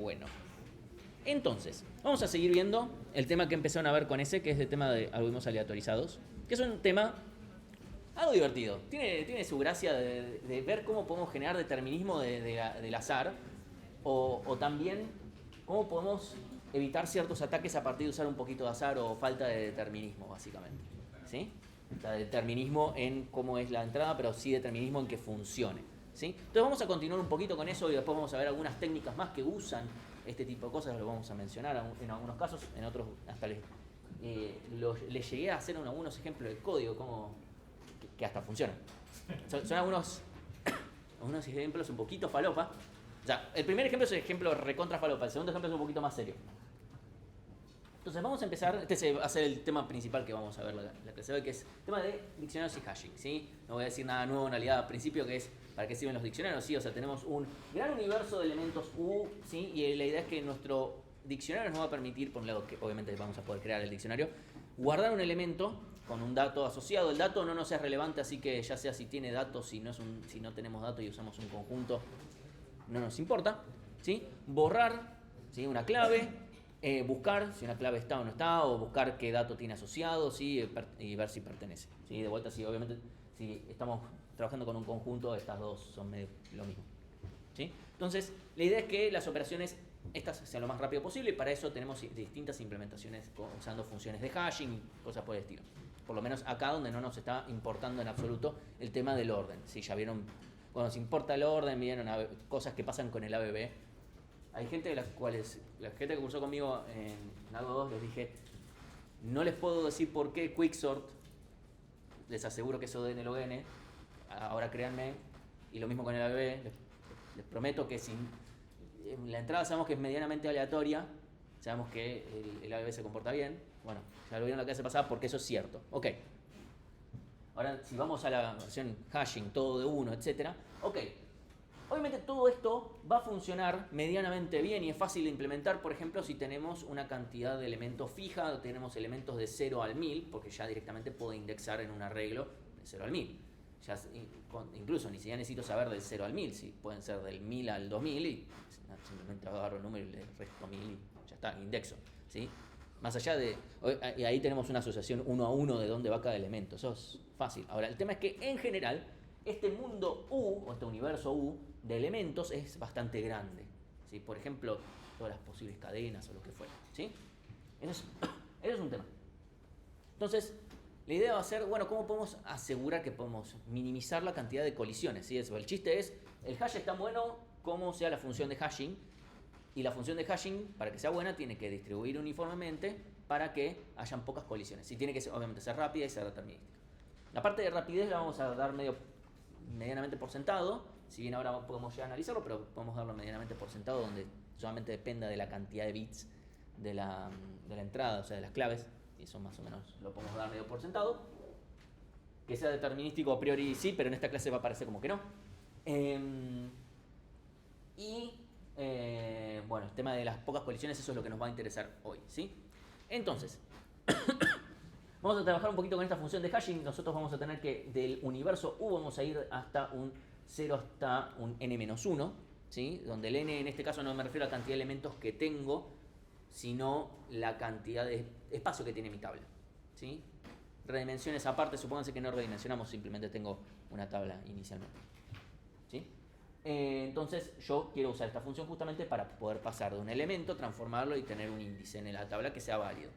bueno. Entonces, vamos a seguir viendo el tema que empezaron a ver con ese, que es el tema de algoritmos aleatorizados, que es un tema algo divertido. Tiene su gracia de ver cómo podemos generar determinismo del azar o también cómo podemos evitar ciertos ataques a partir de usar un poquito de azar o falta de determinismo, básicamente. ¿Sí? O sea, determinismo en cómo es la entrada, pero sí determinismo en que funcione. ¿Sí? Entonces vamos a continuar un poquito con eso y después vamos a ver algunas técnicas más que usan este tipo de cosas, lo vamos a mencionar en algunos casos, en otros hasta les llegué a hacer algunos ejemplos de código como que hasta funcionan. Son algunos ejemplos un poquito falopa. O sea, el primer ejemplo es el ejemplo recontra falopa, el segundo ejemplo es un poquito más serio. Entonces vamos a empezar, este va a ser el tema principal que vamos a ver la clase de hoy, que es el tema de diccionarios y hashing, ¿sí? No voy a decir nada nuevo en realidad al principio, que es para qué sirven los diccionarios, ¿sí? O sea, tenemos un gran universo de elementos U, ¿sí? Y la idea es que nuestro diccionario nos va a permitir, por un lado, que obviamente vamos a poder crear el diccionario, guardar un elemento con un dato asociado. El dato no nos es relevante, así que ya sea si tiene datos, si no tenemos datos y usamos un conjunto, no nos importa, ¿sí? Borrar, ¿sí? Una clave. Buscar si una clave está o no está, o buscar qué dato tiene asociado, ¿sí? Y ver si pertenece. ¿Sí? De vuelta, si obviamente si estamos trabajando con un conjunto, estas dos son medio lo mismo. ¿Sí? Entonces, la idea es que las operaciones estas sean lo más rápido posible y para eso tenemos distintas implementaciones usando funciones de hashing, cosas por el estilo. Por lo menos acá donde no nos está importando en absoluto el tema del orden. Si ya vieron, cuando nos importa el orden, vieron cosas que pasan con el ABB. Hay gente de las cuales, la gente que cursó conmigo en Algo 2, les dije, no les puedo decir por qué Quicksort, les aseguro que eso de n log n, ahora créanme, y lo mismo con el ABB, les prometo que sin la entrada sabemos que es medianamente aleatoria, sabemos que el ABB se comporta bien, bueno, ya lo vieron la clase pasada porque eso es cierto. Ok, ahora si vamos a la versión hashing, todo de uno, etc. Ok. Obviamente todo esto va a funcionar medianamente bien y es fácil de implementar, por ejemplo, si tenemos una cantidad de elementos fija, tenemos elementos de 0 al 1000, porque ya directamente puedo indexar en un arreglo de 0 al 1000. Ya, incluso ni siquiera necesito saber del 0 al 1000, si pueden ser del 1000 al 2000 y simplemente agarro el número y le resto 1000 y ya está, indexo. ¿Sí? Más allá de... Y ahí tenemos una asociación 1 a 1 de dónde va cada elemento, eso es fácil. Ahora, el tema es que en general este mundo U, o este universo U, de elementos es bastante grande. ¿Sí? Por ejemplo, todas las posibles cadenas o lo que fuera. ¿Sí? Eso es un tema. Entonces, la idea va a ser, bueno, ¿cómo podemos asegurar que podemos minimizar la cantidad de colisiones? ¿Sí? El chiste es, el hash es tan bueno como sea la función de hashing, y la función de hashing, para que sea buena, tiene que distribuir uniformemente para que hayan pocas colisiones. Y tiene que, obviamente, ser rápida y ser determinística. La parte de rapidez la vamos a dar medianamente por sentado, si bien ahora podemos ya analizarlo, pero podemos darlo medianamente por sentado, donde solamente dependa de la cantidad de bits de la entrada, o sea, de las claves, y eso más o menos lo podemos dar medio por sentado. Que sea determinístico a priori sí, pero en esta clase va a parecer como que no. Bueno, el tema de las pocas colisiones, eso es lo que nos va a interesar hoy, ¿sí? Entonces, vamos a trabajar un poquito con esta función de hashing. Nosotros vamos a tener que del universo U vamos a ir hasta un 0 hasta un n-1, ¿sí? Donde el n en este caso no me refiero a la cantidad de elementos que tengo, sino la cantidad de espacio que tiene mi tabla, ¿sí? Redimensiones aparte, supónganse que no redimensionamos, simplemente tengo una tabla inicialmente, ¿sí? Entonces yo quiero usar esta función justamente para poder pasar de un elemento, transformarlo y tener un índice en la tabla que sea válido.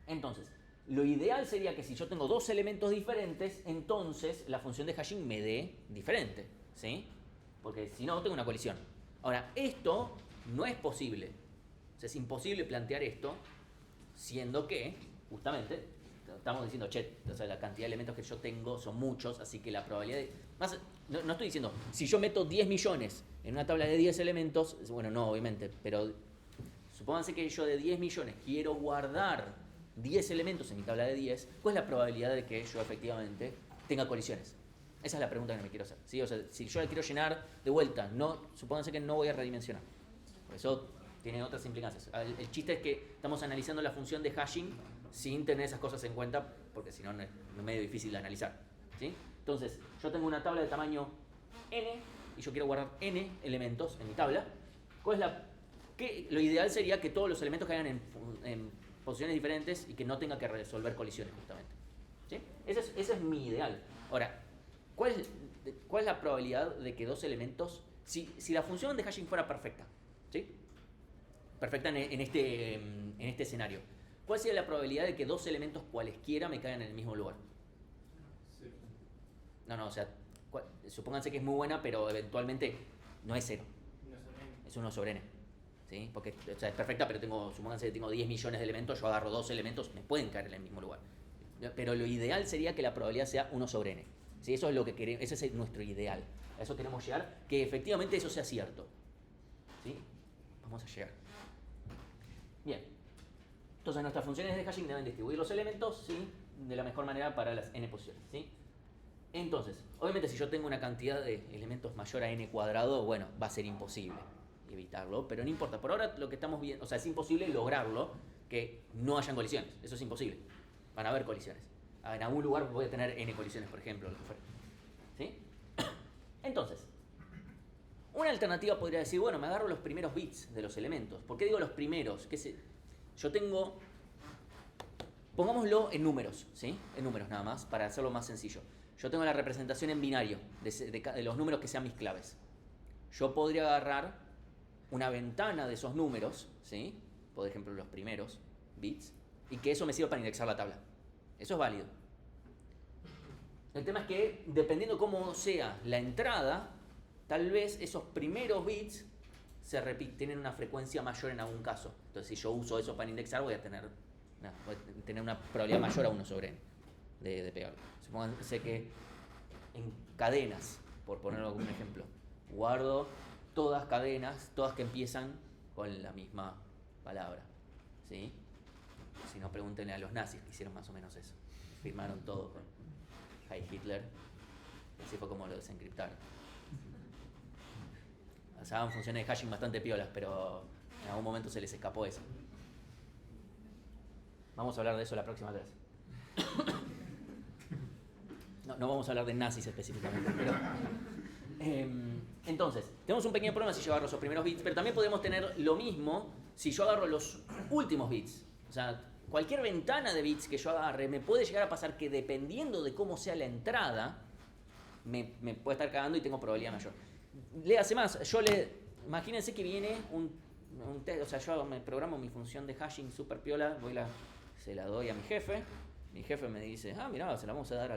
Entonces, lo ideal sería que si yo tengo dos elementos diferentes, entonces la función de hashing me dé diferente, ¿sí? Porque si no, tengo una colisión. Ahora, esto no es posible. O sea, es imposible plantear esto, siendo que, justamente, estamos diciendo, o sea, la cantidad de elementos que yo tengo son muchos, así que la probabilidad de... No estoy diciendo, si yo meto 10 millones en una tabla de 10 elementos, bueno, no, obviamente, pero supónganse que yo de 10 millones quiero guardar 10 elementos en mi tabla de 10, ¿cuál es la probabilidad de que yo efectivamente tenga colisiones? Esa es la pregunta que me quiero hacer, ¿sí? O sea, si yo la quiero llenar de vuelta, supónganse que no voy a redimensionar. Por eso tiene otras implicancias. El chiste es que estamos analizando la función de hashing sin tener esas cosas en cuenta, porque si no es medio difícil de analizar, ¿sí? Entonces, yo tengo una tabla de tamaño n y yo quiero guardar n elementos en mi tabla. ¿Cuál es lo ideal sería que todos los elementos caigan en posiciones diferentes y que no tenga que resolver colisiones justamente. ¿Sí? Ese es mi ideal. Ahora, ¿cuál es la probabilidad de que dos elementos, si la función de hashing fuera perfecta, ¿sí? Perfecta en este escenario, ¿cuál sería la probabilidad de que dos elementos cualesquiera me caigan en el mismo lugar? No, o sea, supónganse que es muy buena, pero eventualmente no es 0. Es 1 sobre n. ¿Sí? Porque, o sea, es perfecta, pero supónganse que tengo 10 millones de elementos, yo agarro dos elementos, me pueden caer en el mismo lugar. Pero lo ideal sería que la probabilidad sea 1 sobre n. ¿Sí? Eso es lo que queremos, ese es nuestro ideal. A eso queremos llegar, que efectivamente eso sea cierto. ¿Sí? Vamos a llegar. Bien. Entonces nuestras funciones de hashing deben distribuir los elementos, ¿sí? De la mejor manera para las n posiciones. ¿Sí? Entonces, obviamente si yo tengo una cantidad de elementos mayor a n cuadrado, bueno, va a ser imposible evitarlo, pero no importa. Por ahora lo que estamos viendo, o sea, es imposible lograrlo que no hayan colisiones. Eso es imposible. Van a haber colisiones. En algún lugar voy a tener n colisiones, por ejemplo. ¿Sí? Entonces, una alternativa podría decir, bueno, me agarro los primeros bits de los elementos. ¿Por qué digo los primeros? Yo tengo, pongámoslo en números, ¿sí? En números nada más, para hacerlo más sencillo. Yo tengo la representación en binario de los números que sean mis claves. Yo podría agarrar una ventana de esos números, ¿sí? Por ejemplo, los primeros bits, y que eso me sirva para indexar la tabla. Eso es válido. El tema es que, dependiendo cómo sea la entrada, tal vez esos primeros bits tienen una frecuencia mayor en algún caso. Entonces, si yo uso eso para indexar, voy a tener una probabilidad mayor a 1 sobre n de pegarlo. Supónganse que en cadenas, por ponerlo como un ejemplo, guardo todas cadenas, todas que empiezan con la misma palabra. ¿Sí? Si no, pregúntenle a los nazis que hicieron más o menos eso. Firmaron todo con Heil Hitler. Así fue como lo desencriptaron. Usaban funciones de hashing bastante piolas, pero en algún momento se les escapó eso. Vamos a hablar de eso la próxima vez. No vamos a hablar de nazis específicamente, pero... entonces, tenemos un pequeño problema si yo agarro esos primeros bits, pero también podemos tener lo mismo si yo agarro los últimos bits. O sea, cualquier ventana de bits que yo agarre, me puede llegar a pasar que dependiendo de cómo sea la entrada, me puede estar cagando y tengo probabilidad mayor. Léase más, imagínense que viene un test, o sea, yo me programo mi función de hashing super piola, se la doy a mi jefe me dice, mirá, se la vamos a dar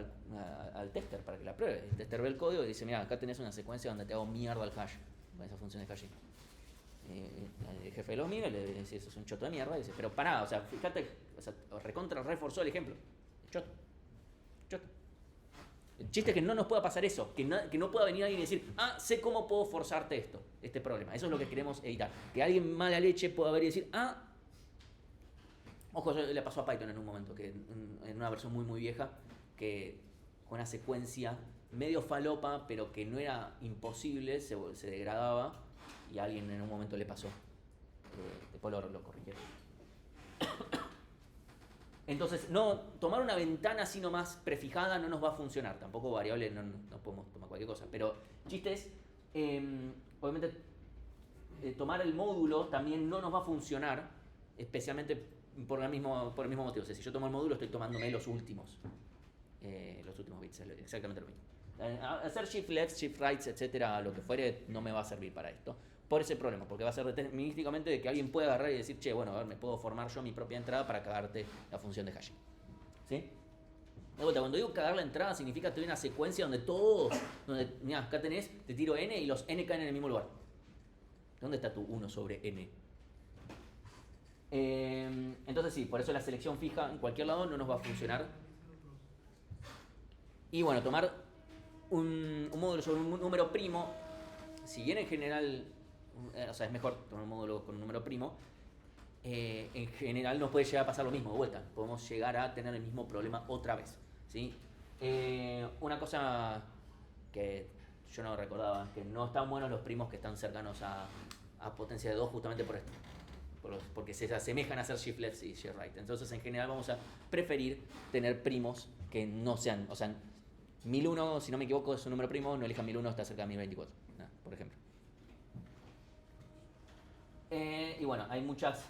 al tester para que la pruebe. El tester ve el código y dice, mirá, acá tenés una secuencia donde te hago mierda al hash, con esa función de hashing. El jefe lo mira y le dice, eso es un choto de mierda, y dice, pero pará, o sea, fíjate, o sea, reforzó el ejemplo. Choto. El chiste es que no nos pueda pasar eso, que no pueda venir alguien y decir, sé cómo puedo forzarte este problema. Eso es lo que queremos evitar. Que alguien mala leche pueda venir y decir, ojo, eso le pasó a Python en un momento, que en una versión muy muy vieja, que con una secuencia medio falopa, pero que no era imposible, se degradaba, y a alguien en un momento le pasó. Después lo corrigieron. Entonces, tomar una ventana así nomás prefijada no nos va a funcionar. Tampoco variable, no podemos tomar cualquier cosa. Pero el chiste es, obviamente, tomar el módulo también no nos va a funcionar, especialmente por el mismo motivo. O sea, si yo tomo el módulo, estoy tomándome los últimos bits, exactamente lo mismo. Hacer shift lefts, shift rights, etcétera, lo que fuere, no me va a servir para esto. Por ese problema, porque va a ser determinísticamente de que alguien pueda agarrar y decir, che, bueno, a ver, me puedo formar yo mi propia entrada para cagarte la función de hashing. ¿Sí? De vuelta, cuando digo cagar la entrada, significa tener una secuencia donde mirá, acá tenés, te tiro n y los n caen en el mismo lugar. ¿Dónde está tu 1 sobre n? Entonces sí, por eso la selección fija en cualquier lado no nos va a funcionar. Y bueno, tomar un módulo sobre un número primo, si bien en general, o sea, es mejor tomar un módulo con un número primo, en general nos puede llegar a pasar lo mismo de vuelta. Podemos llegar a tener el mismo problema otra vez, ¿sí? Una cosa que yo no recordaba, que no están buenos los primos que están cercanos a potencia de 2 justamente por esto. Porque se asemejan a hacer shift left y shift right. Entonces, en general, vamos a preferir tener primos que no sean, o sea, 1001, si no me equivoco, es un número primo, no elijan 1001, está cerca de 1024, por ejemplo. Y bueno, hay muchas...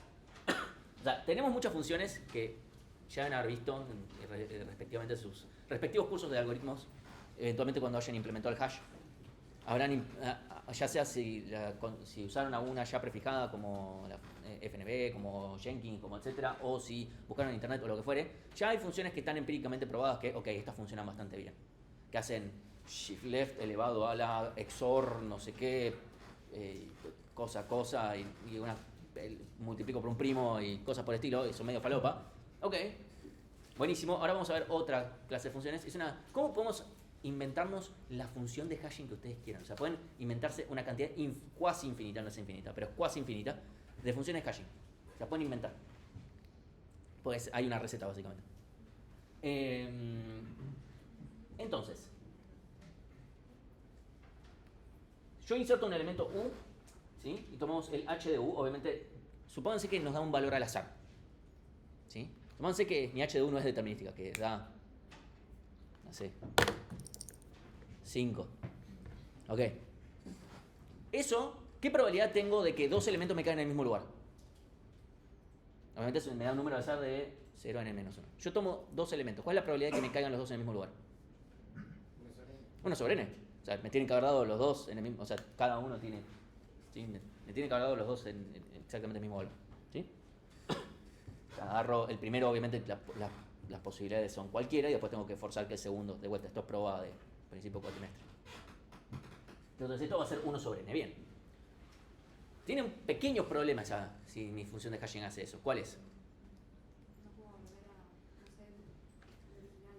O sea, tenemos muchas funciones que ya deben haber visto respectivamente sus respectivos cursos de algoritmos, eventualmente cuando hayan implementado el hash. Ya sea si usaron alguna ya prefijada como la FNB, como Jenkins, como etcétera, o si buscaron en internet o lo que fuere, ya hay funciones que están empíricamente probadas que, ok, estas funcionan bastante bien. Que hacen shift left elevado a la XOR, no sé qué, cosa, y multiplico por un primo y cosas por el estilo, eso medio falopa. Ok, buenísimo. Ahora vamos a ver otra clase de funciones. ¿Cómo podemos inventarnos la función de hashing que ustedes quieran? O sea, pueden inventarse una cantidad cuasi infinita, no es infinita, pero cuasi infinita, de funciones de hashing. La pueden inventar. Pues hay una receta, básicamente. Entonces, yo inserto un elemento U, ¿sí? Y tomamos el h de U. Obviamente, supónganse que nos da un valor al azar, ¿sí? Supónganse que mi h de U no es determinística, que da, no sé, 5. Ok. Eso, ¿qué probabilidad tengo de que dos elementos me caigan en el mismo lugar? Obviamente eso me da un número al azar de 0 n menos 1. Yo tomo dos elementos. ¿Cuál es la probabilidad de que me caigan los dos en el mismo lugar? 1 sobre n. O sea, me tienen que haber dado los dos en el mismo... O sea, cada uno tiene... ¿sí? Me tienen que haber dado los dos en exactamente el mismo valor. ¿Sí? O sea, agarro el primero, obviamente las posibilidades son cualquiera, y después tengo que forzar que el segundo, de vuelta, esto es prueba de principio cuatrimestre. Entonces esto va a ser 1 sobre n. Bien. Tienen pequeños problemas ya si mi función de hashing hace eso. ¿Cuál es? No puedo volver a hacer el original.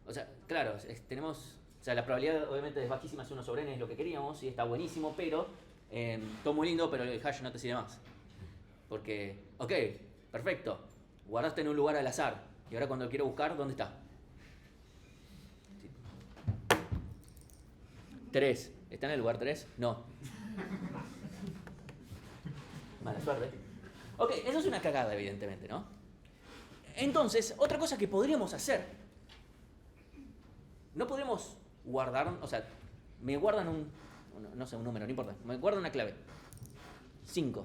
O sea, claro, tenemos... O sea, la probabilidad obviamente es bajísima, es 1 sobre n, es lo que queríamos, y está buenísimo, pero... todo muy lindo, pero el hash no te sirve más. Porque, ok, perfecto, guardaste en un lugar al azar, y ahora cuando quiero buscar, ¿dónde está? 3. ¿Está en el lugar 3? No. Mala suerte. Ok, eso es una cagada, evidentemente, ¿no? Entonces, otra cosa que podríamos hacer. No podemos guardar, o sea, me guardan un número, no importa. Me guardan una clave. 5.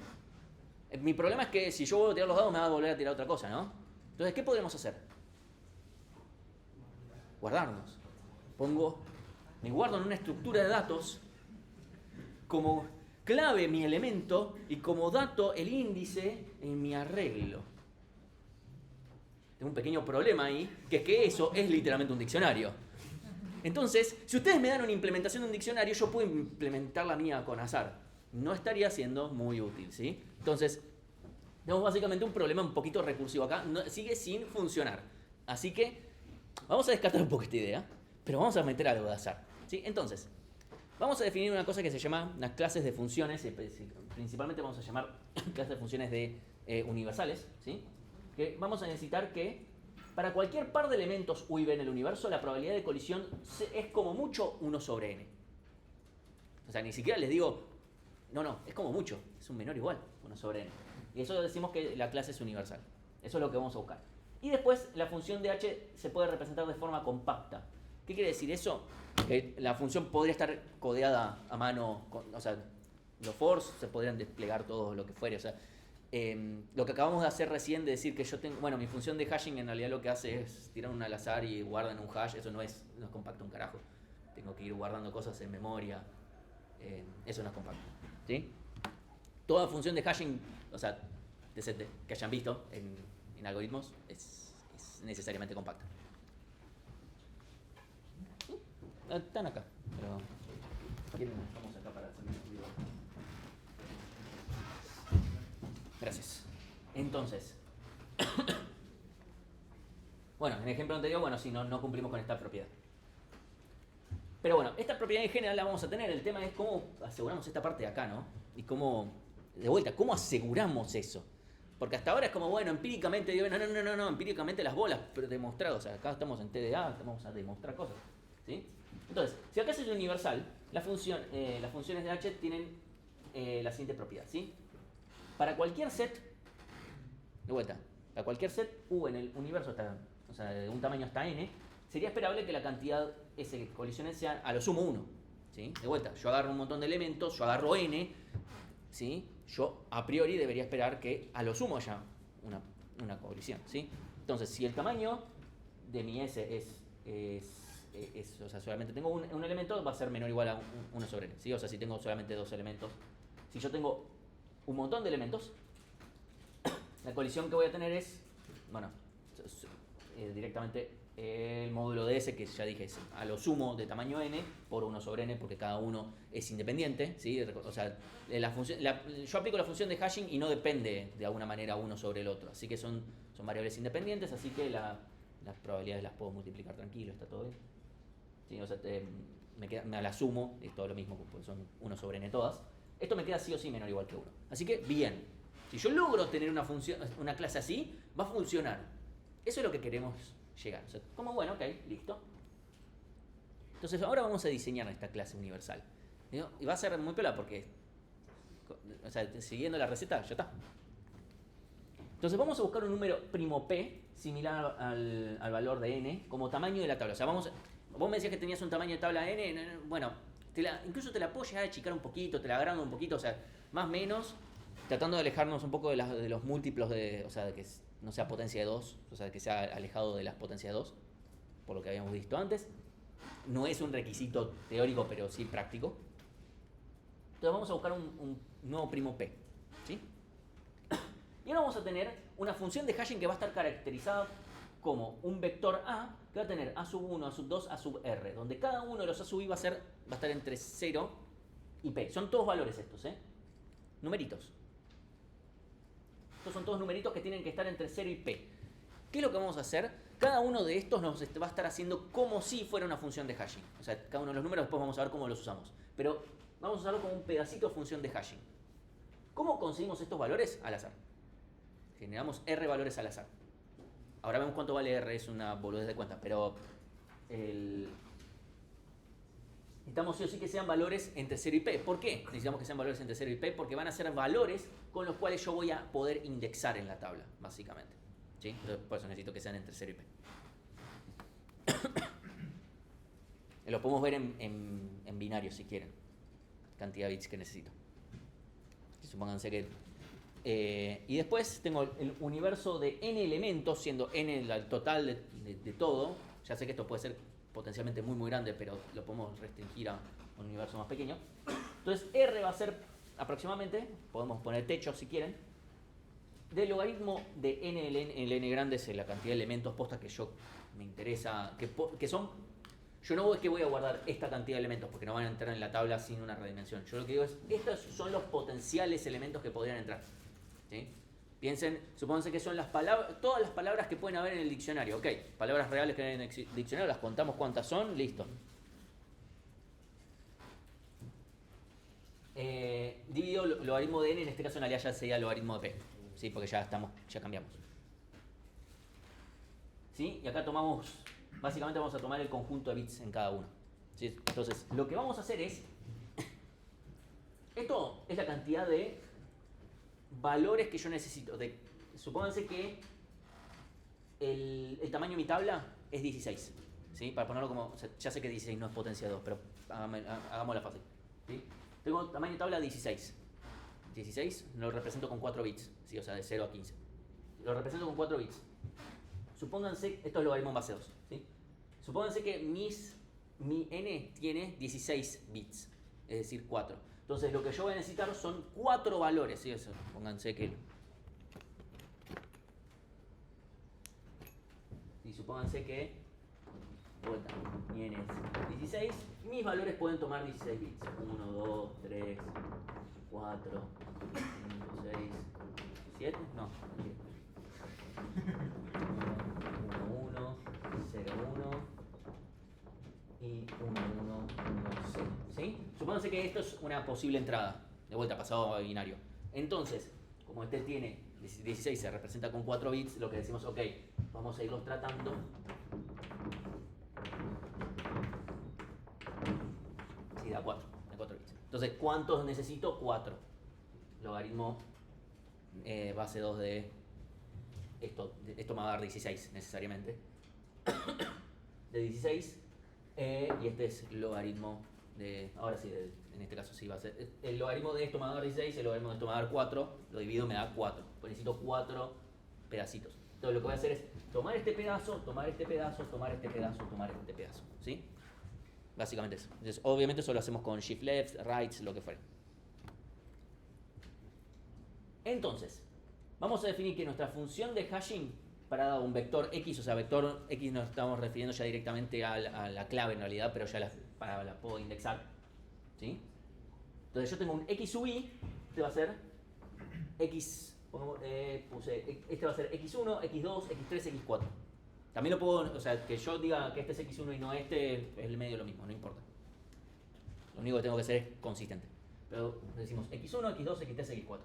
Mi problema es que si yo vuelvo a tirar los dados me va a volver a tirar otra cosa, ¿no? Entonces, ¿qué podríamos hacer? Guardarnos. Me guardo en una estructura de datos como clave mi elemento y como dato el índice en mi arreglo. Tengo un pequeño problema ahí, que es que eso es literalmente un diccionario. Entonces, si ustedes me dan una implementación de un diccionario, yo puedo implementar la mía con azar. No estaría siendo muy útil, ¿sí? Entonces, tenemos básicamente un problema un poquito recursivo acá. Sigue sin funcionar. Así que vamos a descartar un poco esta idea, pero vamos a meter algo de azar, ¿sí? Entonces, vamos a definir una cosa que se llama las clases de funciones. Principalmente vamos a llamar clases de funciones universales, ¿sí? Que vamos a necesitar que para cualquier par de elementos u y b en el universo, la probabilidad de colisión es como mucho 1 sobre n. O sea, ni siquiera les digo, no, es como mucho, es un menor igual, 1 sobre n. Y eso decimos que la clase es universal. Eso es lo que vamos a buscar. Y después la función de h se puede representar de forma compacta. ¿Qué quiere decir eso? Que la función podría estar codeada a mano, o sea, los fors se podrían desplegar todo lo que fuere, o sea, lo que acabamos de hacer recién de decir que yo tengo, bueno, mi función de hashing en realidad lo que hace es tirar un al azar y guarda en un hash, eso no es compacto un carajo. Tengo que ir guardando cosas en memoria, eso no es compacto, ¿sí? Toda función de hashing, o sea, que hayan visto en algoritmos, es necesariamente compacta. Están acá, pero estamos acá para hacer un estudio. Gracias. Entonces, bueno, en el ejemplo anterior, bueno, sí, no cumplimos con esta propiedad. Pero bueno, esta propiedad en general la vamos a tener. El tema es cómo aseguramos esta parte de acá, ¿no? Y cómo, de vuelta, cómo aseguramos eso. Porque hasta ahora es como, bueno, empíricamente, digo, no, empíricamente las bolas, pero demostrado. O sea, acá estamos en TDA, vamos a demostrar cosas, ¿sí? Entonces, si acá es universal, las funciones de h tienen la siguiente propiedad, ¿sí? Para cualquier set, de vuelta, para cualquier set U en el universo, o sea, de un tamaño hasta n, sería esperable que la cantidad S que colisionen sea a lo sumo 1, ¿sí? De vuelta, yo agarro un montón de elementos, yo agarro n, ¿sí? yo a priori debería esperar que a lo sumo haya una colisión, ¿sí? Entonces, si el tamaño de mi S o sea, solamente tengo un elemento, va a ser menor o igual a 1 sobre n, ¿sí? O sea, si tengo solamente 2 elementos. Si yo tengo un montón de elementos, la colisión que voy a tener es, bueno, directamente el módulo de S, que ya dije, es a lo sumo de tamaño n por 1 sobre n, porque cada uno es independiente, ¿sí? O sea, yo aplico la función de hashing y no depende de alguna manera uno sobre el otro, así que son variables independientes, así que las probabilidades las puedo multiplicar tranquilo, está todo bien. ¿Sí? O sea, me las sumo, es todo lo mismo, porque son 1 sobre n todas. Esto me queda sí o sí menor o igual que 1. Así que, bien. Si yo logro tener una clase así, va a funcionar. Eso es lo que queremos llegar. O sea, como bueno, ok, listo. Entonces ahora vamos a diseñar esta clase universal. Y va a ser muy piola porque, o sea, siguiendo la receta, ya está. Entonces vamos a buscar un número primo p similar al valor de n como tamaño de la tabla. O sea, vos me decías que tenías un tamaño de tabla n, bueno, incluso te la puedo llegar a achicar un poquito, te la agrando un poquito, o sea, más o menos, tratando de alejarnos un poco de los múltiplos, o sea, de que no sea potencia de 2, o sea, que sea alejado de las potencias de 2, por lo que habíamos visto antes. No es un requisito teórico, pero sí práctico. Entonces vamos a buscar un nuevo primo p, ¿sí? Y ahora vamos a tener una función de hashing que va a estar caracterizada como un vector A que va a tener A sub 1, A sub 2, A sub R, donde cada uno de los A sub I va a estar entre 0 y P. Son todos valores estos, numeritos. Estos son todos numeritos que tienen que estar entre 0 y P. ¿Qué es lo que vamos a hacer? Cada uno de estos nos va a estar haciendo como si fuera una función de hashing. O sea, cada uno de los números después vamos a ver cómo los usamos. Pero vamos a usarlo como un pedacito de función de hashing. ¿Cómo conseguimos estos valores? Al azar. Generamos R valores al azar. Ahora vemos cuánto vale R, es una boludez de cuenta, pero necesitamos sí o sí que sean valores entre 0 y P. ¿Por qué necesitamos que sean valores entre 0 y P? Porque van a ser valores con los cuales yo voy a poder indexar en la tabla, básicamente. ¿Sí? Entonces, por eso necesito que sean entre 0 y P. Lo podemos ver en binario si quieren. Cantidad de bits que necesito. Supónganse que... y después tengo el universo de n elementos, siendo n el total de todo. Ya sé que esto puede ser potencialmente muy muy grande, pero lo podemos restringir a un universo más pequeño. Entonces R va a ser aproximadamente, podemos poner techo si quieren, del logaritmo de n, el n grande es la cantidad de elementos posta que yo me interesa, que son... Yo no es que voy a guardar esta cantidad de elementos porque no van a entrar en la tabla sin una redimensión. Yo lo que digo es, estos son los potenciales elementos que podrían entrar. ¿Sí? Piensen, supónganse que son todas las palabras que pueden haber en el diccionario. Ok, palabras reales que hay en el diccionario, las contamos cuántas son, listo. Dividido logaritmo de n, en este caso en realidad ya sería logaritmo de p. ¿Sí? Porque ya cambiamos. ¿Sí? Y acá básicamente vamos a tomar el conjunto de bits en cada uno. ¿Sí? Entonces, lo que vamos a hacer es... Esto es la cantidad de valores que yo necesito. Supónganse que el tamaño de mi tabla es 16. ¿Sí? Para ponerlo como... O sea, ya sé que 16 no es potencia 2, pero hagámosla fácil. ¿Sí? Tengo tamaño de tabla 16. 16 lo represento con 4 bits. ¿Sí? O sea, de 0 a 15. Lo represento con 4 bits. Supónganse, esto es logaritmo en base 2, ¿sí? Supónganse que mi n tiene 16 bits, es decir, 4. Entonces lo que yo voy a necesitar son 4 valores, ¿sí? Eso, pónganse que... Y supónganse que, vuelta, mi n es 16, y mis valores pueden tomar 16 bits. 1, 2, 3, 4, 5, 6, 7, no, 1, 0, 1 y 1, 1, 1, 0. ¿Sí? Supónganse que esto es una posible entrada, de vuelta pasado a binario. Entonces, como este tiene 16, se representa con 4 bits, lo que decimos, ok, vamos a irlos tratando. Sí, da 4 bits. Entonces, ¿cuántos necesito? 4. Logaritmo base 2 de... Esto me va a dar 16 necesariamente. De 16. Y este es logaritmo ahora sí, en este caso sí va a ser, el logaritmo de esto me va a dar 16, el logaritmo de esto me va a dar 4, lo divido me da 4, pues necesito 4 pedacitos. Entonces lo que voy a hacer es tomar este pedazo, tomar este pedazo, tomar este pedazo, tomar este pedazo, ¿sí? Básicamente eso. Entonces, obviamente eso lo hacemos con shift left, rights, lo que fuera. Entonces, vamos a definir que nuestra función de hashing para un vector x, o sea, vector x nos estamos refiriendo ya directamente a la clave en realidad, pero ya la puedo indexar, ¿sí? Entonces yo tengo un x sub i, este va a ser x, este va a ser x1, x2, x3, x4. También lo puedo, o sea, que yo diga que este es x1 y no este, es el medio lo mismo, no importa. Lo único que tengo que hacer es consistente. Pero decimos x1, x2, x3, x4.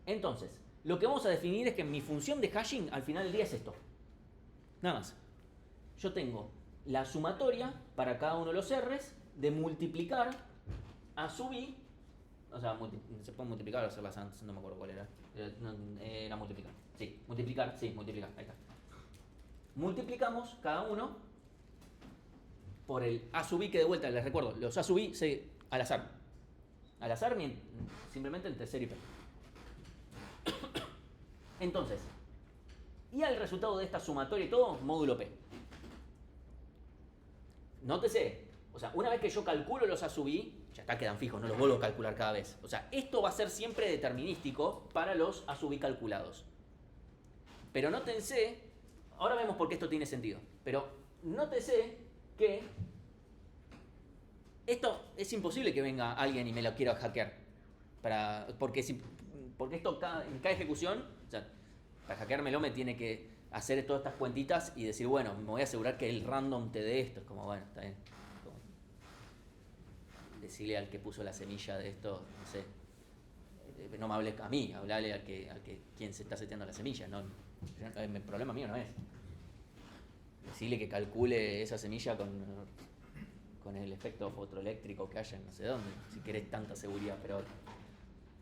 Entonces, lo que vamos a definir es que mi función de hashing al final del día es esto. Nada más. Yo tengo la sumatoria para cada uno de los R's de multiplicar a sub i, o sea, se puede multiplicar o hacer las antes, no me acuerdo cuál era. Era multiplicar. Sí, multiplicar, ahí está. Multiplicamos cada uno por el a sub i, que de vuelta les recuerdo, los a sub i al azar. Al azar simplemente entre 0 y p. Entonces, y al resultado de esta sumatoria y todo, módulo P. Nótese, o sea, una vez que yo calculo los A sub i, ya acá quedan fijos, no los vuelvo a calcular cada vez. O sea, esto va a ser siempre determinístico para los A sub i calculados. Pero nótense, ahora vemos por qué esto tiene sentido, pero nótese que esto es imposible que venga alguien y me lo quiera hackear. Porque esto en cada ejecución, o sea, para hackeármelo me tiene que hacer todas estas cuentitas y decir, bueno, me voy a asegurar que el random te dé esto. Es como, bueno, está bien. Como decirle al que puso la semilla de esto, no sé, no me hables a mí, hablarle al que quien se está seteando la semilla. No, el problema mío no es. Decirle que calcule esa semilla con el efecto fotoeléctrico que haya en no sé dónde, si querés tanta seguridad, pero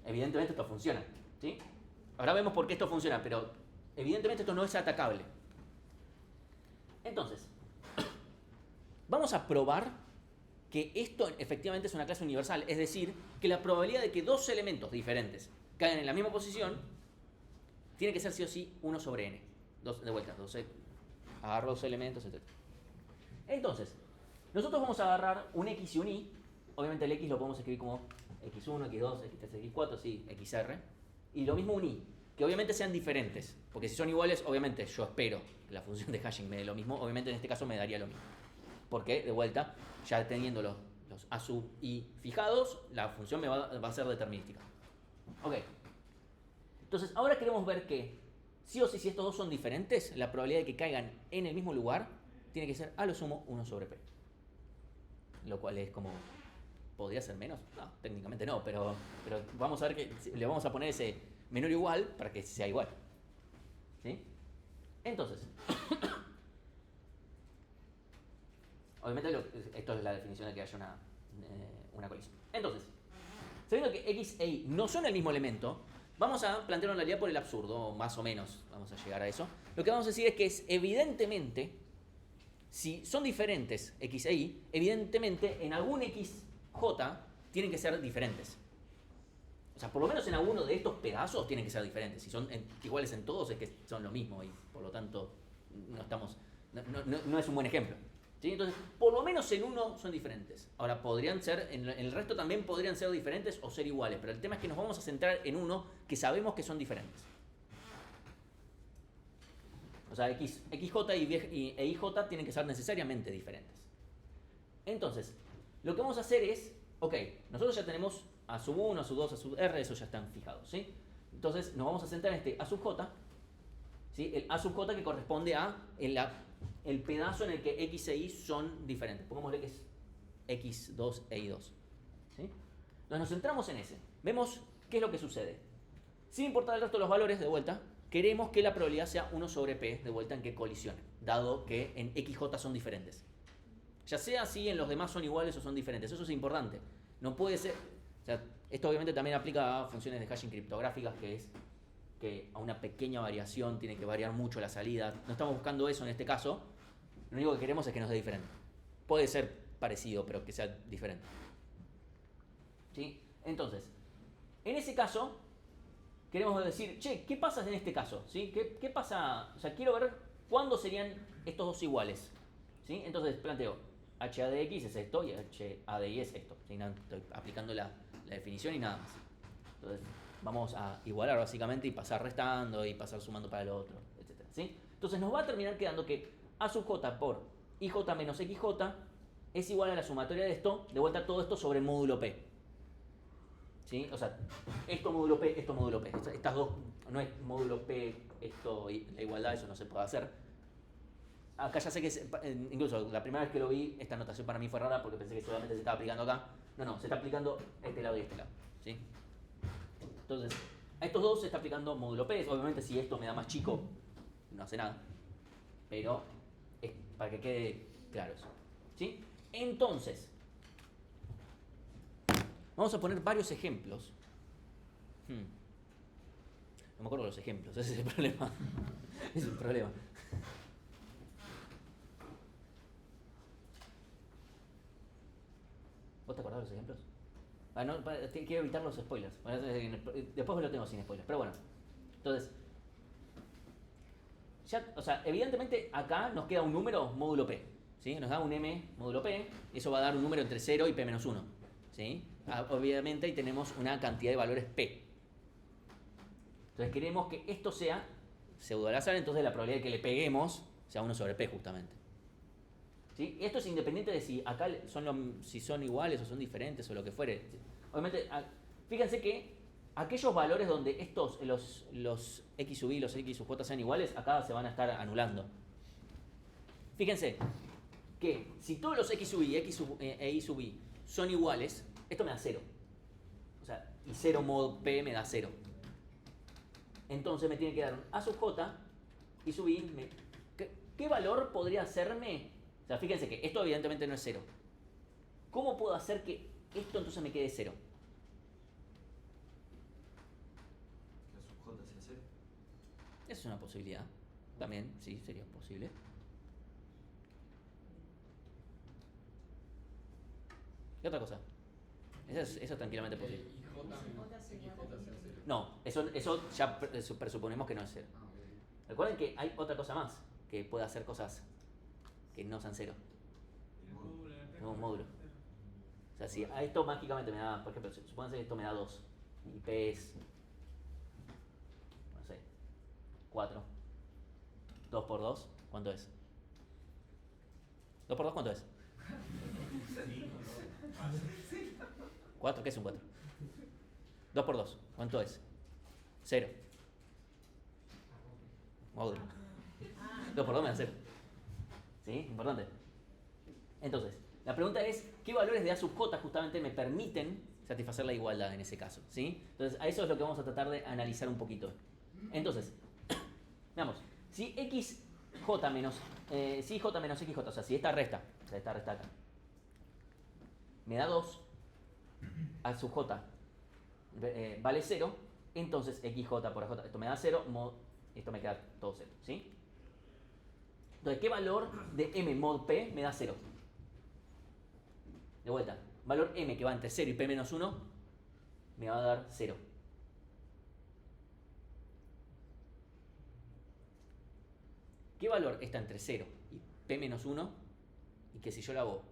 evidentemente esto funciona, ¿sí? Ahora vemos por qué esto funciona, pero evidentemente esto no es atacable. Entonces, vamos a probar que esto efectivamente es una clase universal, es decir, que la probabilidad de que dos elementos diferentes caigan en la misma posición tiene que ser sí o sí 1 sobre n. De vuelta, agarro dos elementos, etc. Entonces, nosotros vamos a agarrar un x y un y. Obviamente el x lo podemos escribir como x1, x2, x3, x4, sí, xr. Y lo mismo un i, que obviamente sean diferentes. Porque si son iguales, obviamente yo espero que la función de hashing me dé lo mismo. Obviamente en este caso me daría lo mismo. Porque, de vuelta, ya teniendo los a sub i fijados, la función me va a ser determinística. Ok. Entonces, ahora queremos ver que, sí o sí, si estos dos son diferentes, la probabilidad de que caigan en el mismo lugar tiene que ser a lo sumo 1 sobre p. Lo cual es como... ¿Podría ser menos? No, técnicamente no, pero vamos a ver que le vamos a poner ese menor o igual para que sea igual. ¿Sí? Entonces, obviamente esto es la definición de que haya una colisión. Entonces, sabiendo que x e y no son el mismo elemento, vamos a plantear una realidad por el absurdo, más o menos vamos a llegar a eso. Lo que vamos a decir es que evidentemente, si son diferentes x e y, evidentemente en algún xj tienen que ser diferentes. O sea, por lo menos en alguno de estos pedazos tienen que ser diferentes. Si son iguales en todos es que son lo mismo y por lo tanto no es un buen ejemplo. ¿Sí? Entonces, por lo menos en uno son diferentes. Ahora, podrían ser, en el resto también podrían ser diferentes o ser iguales, pero el tema es que nos vamos a centrar en uno que sabemos que son diferentes. O sea, xj e ij tienen que ser necesariamente diferentes. Entonces, lo que vamos a hacer es, ok, nosotros ya tenemos a sub 1, a sub 2, a sub r, eso ya están fijados, ¿sí? Entonces nos vamos a centrar en este a sub j, ¿sí? El a sub j que corresponde a el pedazo en el que x e y son diferentes. Pongámosle que es x2 e y2, ¿sí? Entonces nos centramos en ese. Vemos qué es lo que sucede. Sin importar el resto de los valores, de vuelta, queremos que la probabilidad sea 1 sobre p, de vuelta, en que colisionen, dado que en xj son diferentes. Ya sea así, en los demás son iguales o son diferentes. Eso es importante. No puede ser... O sea, esto obviamente también aplica a funciones de hashing criptográficas, que es que a una pequeña variación tiene que variar mucho la salida. No estamos buscando eso en este caso. Lo único que queremos es que nos dé diferente. puede ser parecido, pero que sea diferente. ¿Sí? Entonces, en ese caso, queremos decir, che, ¿qué pasa en este caso? ¿Sí? ¿Qué pasa? O sea, quiero ver cuándo serían estos dos iguales. ¿Sí? Entonces planteo, h a de x es esto y h a de y es esto. ¿Sí? No, estoy aplicando la definición y nada más. Entonces, vamos a igualar básicamente y pasar restando y pasar sumando para el otro, etc. ¿Sí? Entonces nos va a terminar quedando que a sub j por ij menos xj es igual a la sumatoria de esto, de vuelta todo esto sobre el módulo p. ¿Sí? O sea, esto módulo p, esto módulo p. Estas dos, no es módulo p, esto y la igualdad, eso no se puede hacer. Acá ya sé que, incluso la primera vez que lo vi, esta notación para mí fue rara porque pensé que solamente se estaba aplicando acá. No, se está aplicando este lado y este lado. ¿Sí? Entonces, a estos dos se está aplicando módulo P. Obviamente, si esto me da más chico, no hace nada. Pero es para que quede claro eso. ¿Sí? Entonces, vamos a poner varios ejemplos. No me acuerdo de los ejemplos, ese es el problema. Es el problema. ¿Vos te acordás de los ejemplos? No, quiero evitar los spoilers. Después lo tengo sin spoilers. Pero bueno. Entonces, ya, o sea, evidentemente acá nos queda un número módulo P. ¿Sí? Nos da un M módulo P. Eso va a dar un número entre 0 y P menos 1. ¿Sí? Obviamente ahí tenemos una cantidad de valores P. Entonces queremos que esto sea pseudo al azar, entonces la probabilidad de que le peguemos sea 1 sobre P justamente. ¿Sí? Esto es independiente de si acá si son iguales o son diferentes o lo que fuere. Obviamente, fíjense que aquellos valores donde los x sub i y los x sub j sean iguales, acá se van a estar anulando. Fíjense que si todos los x sub i e y sub i son iguales, esto me da 0. O sea, y 0 mod p me da 0. Entonces me tiene que dar un a sub j y sub i. ¿Qué valor podría hacerme? O sea, fíjense que esto evidentemente no es 0. ¿Cómo puedo hacer que esto entonces me quede 0? Que a sub j sea 0. Esa es una posibilidad. También, sí, sería posible. ¿Qué otra cosa? Eso es tranquilamente posible. ¿Y j sea 0? No, eso ya presuponemos que no es 0. Ah, ok. Recuerden que hay otra cosa más que puede hacer cosas que no sean 0. Un módulo. O sea, si a esto mágicamente me da, por ejemplo, supónganse que esto me da 2 y P es, no sé, 4. 2 por 2, ¿cuánto es? 2 por 2, ¿cuánto es? 4, ¿qué es un 4? 2 por 2, ¿cuánto es? 0. Módulo. 2 por 2 me da 0. ¿Sí? Importante. Entonces, la pregunta es, ¿qué valores de A sub j justamente me permiten satisfacer la igualdad en ese caso? ¿Sí? Entonces, a eso es lo que vamos a tratar de analizar un poquito. Entonces, veamos, si xj menos, si j menos xj, o sea, si esta resta acá, me da 2, A sub j vale 0, entonces xj por aj, esto me da 0, esto me queda todo 0, ¿sí? Entonces, ¿qué valor de m mod p me da 0? De vuelta, valor m que va entre 0 y p menos 1 me va a dar 0. ¿Qué valor está entre 0 y p menos 1? Y que si yo lo hago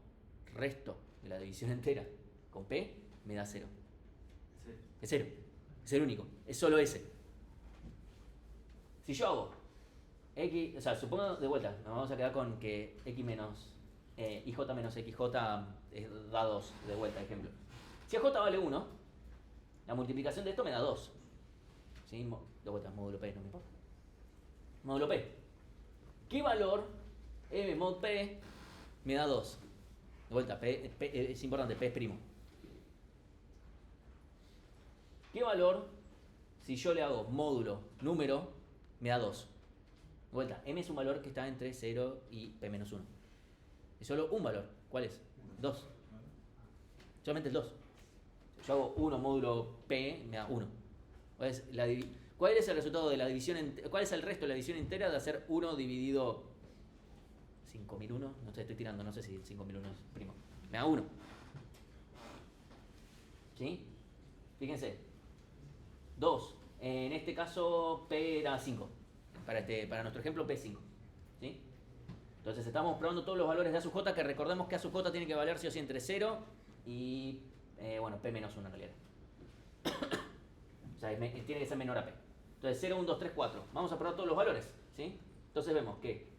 resto de la división entera con p, me da 0. Es 0. Es el único. Es solo ese. Si yo hago x, o sea, supongo de vuelta, nos vamos a quedar con que x menos ij menos xj da 2, de vuelta, ejemplo. Si aj vale 1, la multiplicación de esto me da 2. ¿Sí? De vuelta, módulo p, no me importa. Módulo p. ¿Qué valor m mod p me da 2? De vuelta, p es importante, p es primo. ¿Qué valor, si yo le hago módulo número, me da 2? De vuelta, m es un valor que está entre 0 y p menos 1. Es solo un valor. ¿Cuál es? 2. Solamente el 2. Si yo hago 1 módulo p, me da 1. ¿Cuál es el resultado de la división? ¿Cuál es el resto de la división entera de hacer 1 dividido 5001, no sé, estoy tirando, no sé si el 5001 es primo. Me da 1. ¿Sí? Fíjense. 2. En este caso P era 5. Para nuestro ejemplo P es 5. ¿Sí? Entonces estamos probando todos los valores de A sub j, que recordemos que A sub j tiene que valer sí o sí entre 0 y, bueno, P menos 1 en realidad. O sea, tiene que ser menor a P. Entonces 0, 1, 2, 3, 4. Vamos a probar todos los valores. ¿Sí? Entonces vemos que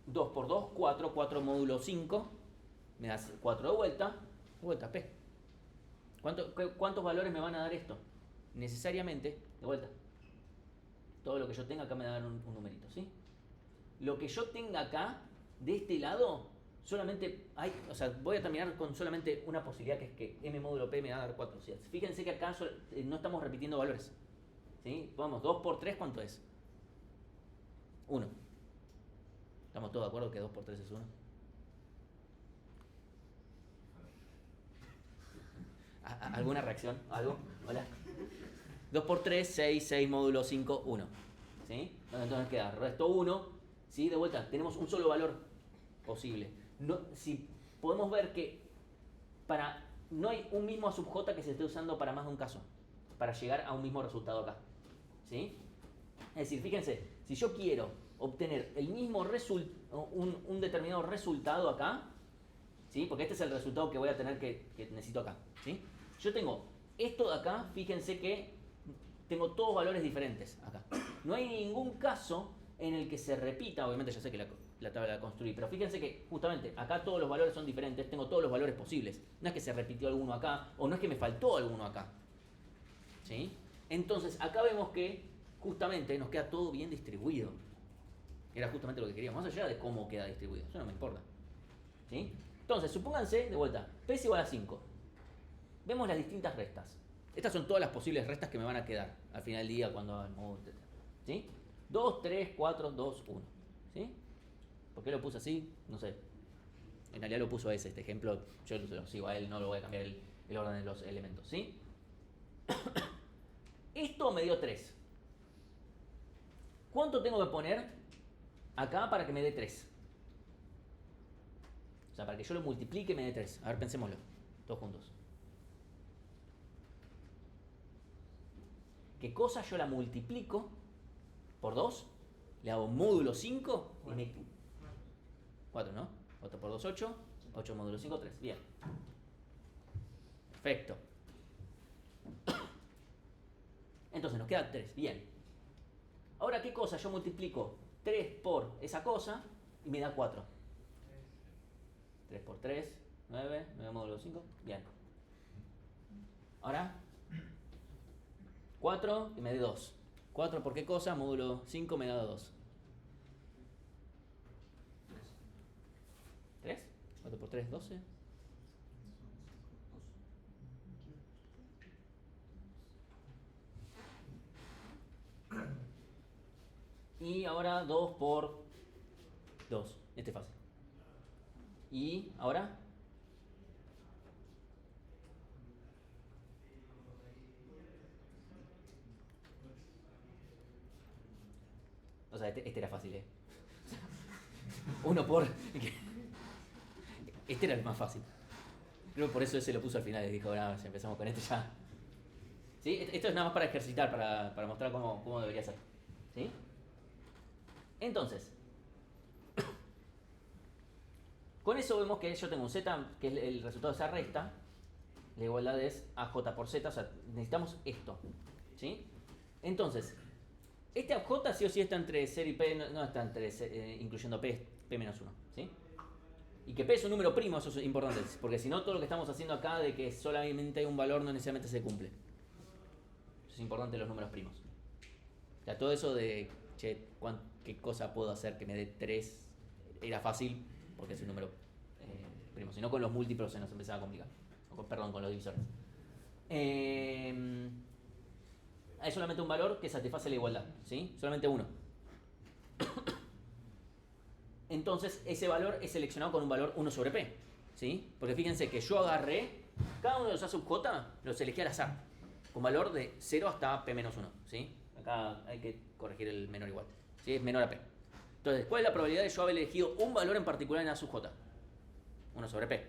2 por 2, 4, 4 módulo 5, me da 4 de vuelta P. ¿Cuántos valores me van a dar esto? Necesariamente, de vuelta, todo lo que yo tenga acá me va a dar un numerito, ¿sí? Lo que yo tenga acá, de este lado, solamente hay, o sea, voy a terminar con solamente una posibilidad, que es que M módulo P me va a dar 4. ¿Sí? Fíjense que acá no estamos repitiendo valores, ¿sí? Vamos, 2 por 3, ¿cuánto es? 1. ¿Estamos todos de acuerdo que 2 por 3 es 1? ¿Alguna reacción? ¿Algo? Hola. 2 por 3, 6, 6 módulo 5, 1. ¿Sí? Entonces queda resto 1. ¿Sí? De vuelta, tenemos un solo valor posible. No, si podemos ver que no hay un mismo A sub j que se esté usando para más de un caso, para llegar a un mismo resultado acá. ¿Sí? Es decir, fíjense, si yo quiero obtener el mismo un determinado resultado acá, ¿sí? Porque este es el resultado que voy a tener que necesito acá. ¿Sí? Yo tengo esto de acá, fíjense que tengo todos valores diferentes acá. No hay ningún caso en el que se repita, obviamente ya sé que la tabla la construí, pero fíjense que justamente acá todos los valores son diferentes, tengo todos los valores posibles. No es que se repitió alguno acá, o no es que me faltó alguno acá. ¿Sí? Entonces acá vemos que justamente nos queda todo bien distribuido. Era justamente lo que queríamos, más allá de cómo queda distribuido, eso no me importa. ¿Sí? Entonces, supónganse, de vuelta, P es igual a 5. Vemos las distintas restas. Estas son todas las posibles restas que me van a quedar al final del día cuando haga el modo, etc. ¿Sí? 2, 3, 4, 2, 1. ¿Sí? ¿Por qué lo puse así? No sé. En realidad lo puso ese, este ejemplo. Yo lo sigo a él, no lo voy a cambiar el orden de los elementos. ¿Sí? Esto me dio 3. ¿Cuánto tengo que poner acá para que me dé 3? O sea, para que yo lo multiplique me dé 3. A ver, pensémoslo. Todos juntos. ¿Qué cosa yo la multiplico por 2? Le hago módulo 5 y me... 4, ¿no? 4 por 2, 8. 8 módulo 5, 3. Bien. Perfecto. Entonces nos queda 3. Bien. Ahora, ¿qué cosa? Yo multiplico 3 por esa cosa y me da 4. 3 por 3, 9. 9 módulo 5. Bien. Ahora, 4 y me da 2. 4 por qué cosa? Módulo 5 me da 2. 3. 4 por 3, 12. Y ahora 2 por 2. Este es fácil. Y ahora... O sea, este era fácil, 1 por... Este era el más fácil. Creo que por eso ese lo puso al final y dijo, ahora si empezamos con este ya... ¿Sí? Esto es nada más para ejercitar, para mostrar cómo debería ser. ¿Sí? Entonces, con eso vemos que yo tengo un z, que es el resultado de esa resta. La igualdad es AJ por Z, o sea, necesitamos esto. ¿Sí? Entonces, este AJ sí o sí está entre 0 y P, no está entre, incluyendo P, P menos 1. ¿Sí? Y que P es un número primo, eso es importante, porque si no, todo lo que estamos haciendo acá de que solamente hay un valor no necesariamente se cumple. Eso es importante, los números primos. O sea, todo eso de, che, ¿qué cosa puedo hacer que me dé 3? Era fácil, porque es un número primo. Si no, con los múltiplos se nos empezaba a complicar. Perdón, con los divisores. Hay solamente un valor que satisface la igualdad, ¿sí? Solamente uno. Entonces, ese valor es seleccionado con un valor 1 sobre P, ¿sí? Porque fíjense que yo agarré cada uno de los A sub j, los elegí al azar, con valor de 0 hasta P menos 1, ¿sí? Acá hay que corregir el menor igual, ¿sí? Es menor a P. Entonces, ¿cuál es la probabilidad de yo haber elegido un valor en particular en A sub J? 1 sobre P.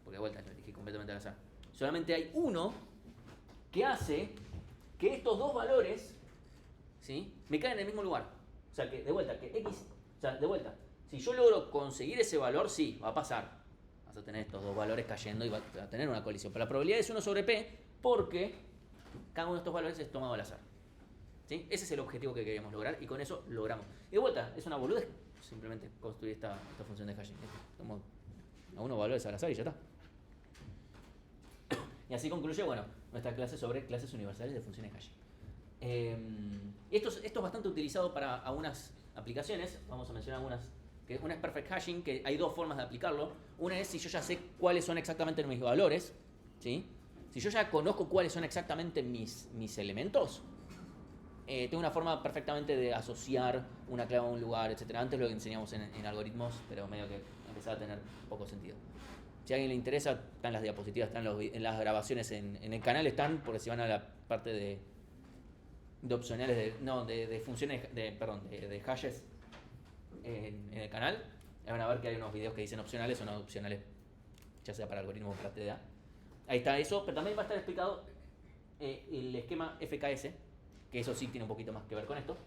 Porque de vuelta lo elegí completamente al azar. Solamente hay uno que hace que estos dos valores, ¿sí?, me caen en el mismo lugar. O sea, que de vuelta, que X, o sea, de vuelta, si yo logro conseguir ese valor, sí, va a pasar. Vas a tener estos dos valores cayendo y va a tener una colisión. Pero la probabilidad es 1 sobre P porque cada uno de estos valores es tomado al azar. ¿Sí? Ese es el objetivo que queríamos lograr y con eso logramos. Y de vuelta, es una boludez simplemente construir esta función de hashing. Tomo a unos valores al azar y ya está. Y así concluye, bueno, nuestra clase sobre clases universales de funciones hashing. Esto es bastante utilizado para algunas aplicaciones. Vamos a mencionar algunas. Una es perfect hashing, que hay dos formas de aplicarlo. Una es si yo ya sé cuáles son exactamente mis valores, ¿sí? Si yo ya conozco cuáles son exactamente mis elementos, tengo una forma perfectamente de asociar una clave a un lugar, etc. Antes lo enseñamos en algoritmos, pero medio que empezaba a tener poco sentido. Si a alguien le interesa, están las diapositivas, están en las grabaciones en el canal, están, porque si van a la parte de opcionales, de funciones, de hashes en el canal, van a ver que hay unos videos que dicen opcionales o no opcionales, ya sea para algoritmos o para TDA. Ahí está eso, pero también va a estar explicado el esquema FKS, que eso sí tiene un poquito más que ver con esto,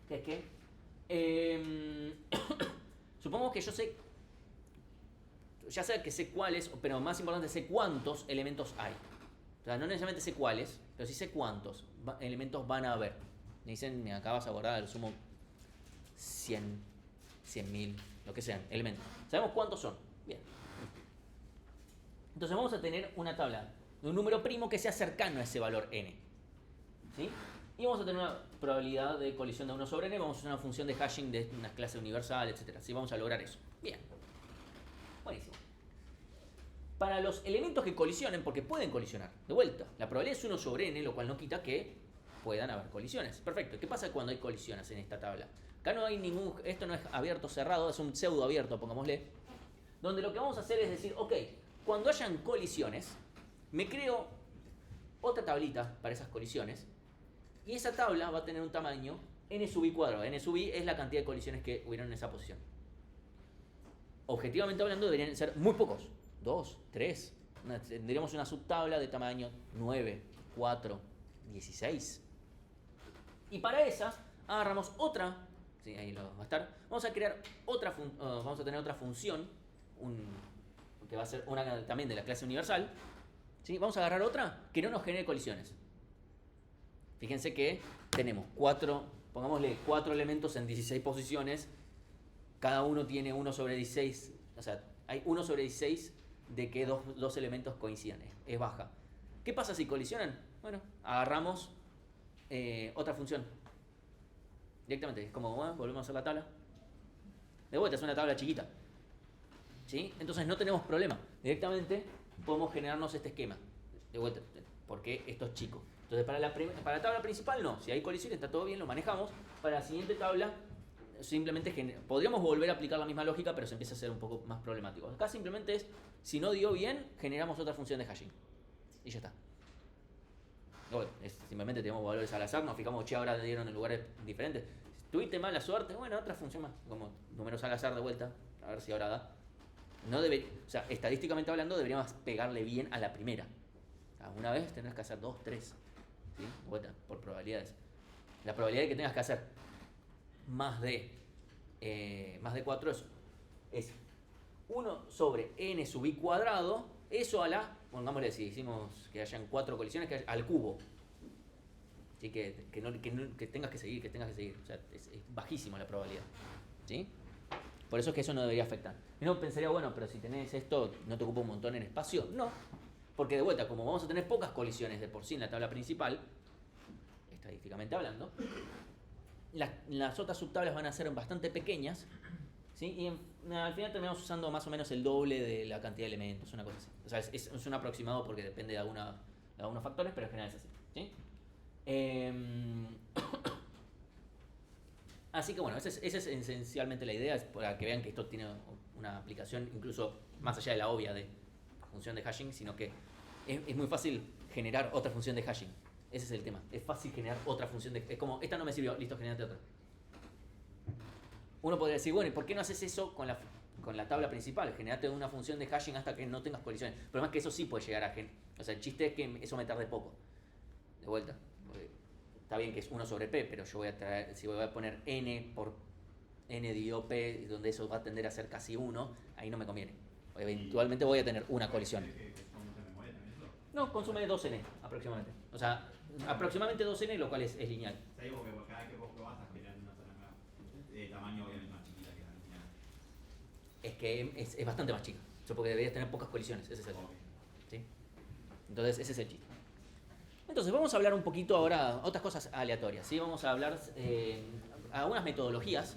que es que supongamos que yo sé, ya sea que sé cuáles, pero más importante sé cuántos elementos hay. O sea, no necesariamente sé cuáles, pero sí sé cuántos elementos van a haber. Me dicen, acá vas a guardar al sumo 100, 100.000, lo que sean, elementos. Sabemos cuántos son. Bien. Entonces vamos a tener una tabla de un número primo que sea cercano a ese valor n. ¿Sí? Y vamos a tener una probabilidad de colisión de 1 sobre n. Vamos a hacer una función de hashing de una clase universal, etc. ¿Sí? Vamos a lograr eso. Bien. Buenísimo. Para los elementos que colisionen, porque pueden colisionar, de vuelta, la probabilidad es 1 sobre n, lo cual no quita que puedan haber colisiones. Perfecto. ¿Qué pasa cuando hay colisiones en esta tabla? Acá no hay esto no es abierto cerrado, es un pseudo abierto, pongámosle, donde lo que vamos a hacer es decir, ok, cuando hayan colisiones, me creo otra tablita para esas colisiones, y esa tabla va a tener un tamaño n sub i cuadrado. N sub i es la cantidad de colisiones que hubieron en esa posición. Objetivamente hablando, deberían ser muy pocos. 2, 3. Tendríamos una subtabla de tamaño 9, 4, 16. Y para esas, agarramos otra. Sí, ahí lo va a estar. Vamos a crear vamos a tener otra función, que va a ser una también de la clase universal. ¿Sí? Vamos a agarrar otra que no nos genere colisiones. Fíjense que tenemos pongámosle 4 elementos en 16 posiciones. Cada uno tiene 1 sobre 16. O sea, hay 1 sobre 16 de que dos elementos coincidan. Es baja. ¿Qué pasa si colisionan? Bueno, agarramos otra función. Directamente, es como, bueno, volvemos a hacer la tabla. De vuelta, es una tabla chiquita. ¿Sí? Entonces no tenemos problema. Directamente podemos generarnos este esquema. De vuelta, porque esto es chico. Entonces para la tabla principal no. Si hay colisiones está todo bien, lo manejamos. Para la siguiente tabla simplemente podríamos volver a aplicar la misma lógica, pero se empieza a ser un poco más problemático. Acá simplemente es, si no dio bien, generamos otra función de hashing. Y ya está. Bueno, simplemente tenemos valores al azar, nos fijamos, che, ahora dieron en lugares diferentes. Si tuviste mala suerte, bueno, otra función más, como números al azar de vuelta, a ver si ahora da. O sea, estadísticamente hablando, deberíamos pegarle bien a la primera. O sea, una vez tendrás que hacer 2, 3. ¿Sí? De vuelta, por probabilidades. La probabilidad de que tengas que hacer más de 4 es 1 sobre n sub i cuadrado. Eso a la, pongámosle, si hicimos que hayan 4 colisiones, que al cubo. ¿Sí? Que tengas que seguir, O sea, es bajísima la probabilidad. ¿Sí? Por eso es que eso no debería afectar. Y uno pensaría, bueno, pero si tenés esto, ¿no te ocupa un montón en espacio? No. Porque de vuelta, como vamos a tener pocas colisiones de por sí en la tabla principal, estadísticamente hablando, las otras subtablas van a ser bastante pequeñas. ¿Sí? Y al final terminamos usando más o menos el doble de la cantidad de elementos, una cosa así. O sea, es un aproximado porque depende de algunos factores, pero en general es así. ¿Sí? Así que bueno, esa es esencialmente la idea, es para que vean que esto tiene una aplicación incluso más allá de la obvia de función de hashing, sino que es muy fácil generar otra función de hashing. Ese es el tema. Es fácil generar otra función de... Es como, esta no me sirvió, listo, generate otra. Uno podría decir, bueno, ¿y por qué no haces eso con la tabla principal? Generate una función de hashing hasta que no tengas colisiones. El problema es que eso sí puede llegar a o sea, el chiste es que eso me tarde poco. De vuelta. Está bien que es 1 sobre p, pero yo voy a traer, si voy a poner n por n dividido p, donde eso va a tender a ser casi 1, ahí no me conviene. Eventualmente voy a tener una colisión. No, consume 2n aproximadamente. O sea, aproximadamente 2n, lo cual es lineal. Sí, porque cada vez que vos probás estás generando una zona nueva. De tamaño obviamente más chiquita que la original. Es que es bastante más chica. Eso porque deberías tener pocas colisiones. Ese es el tema. ¿Sí? Entonces, ese es el chiste. Entonces, vamos a hablar un poquito ahora, otras cosas aleatorias. ¿Sí? Vamos a hablar algunas metodologías.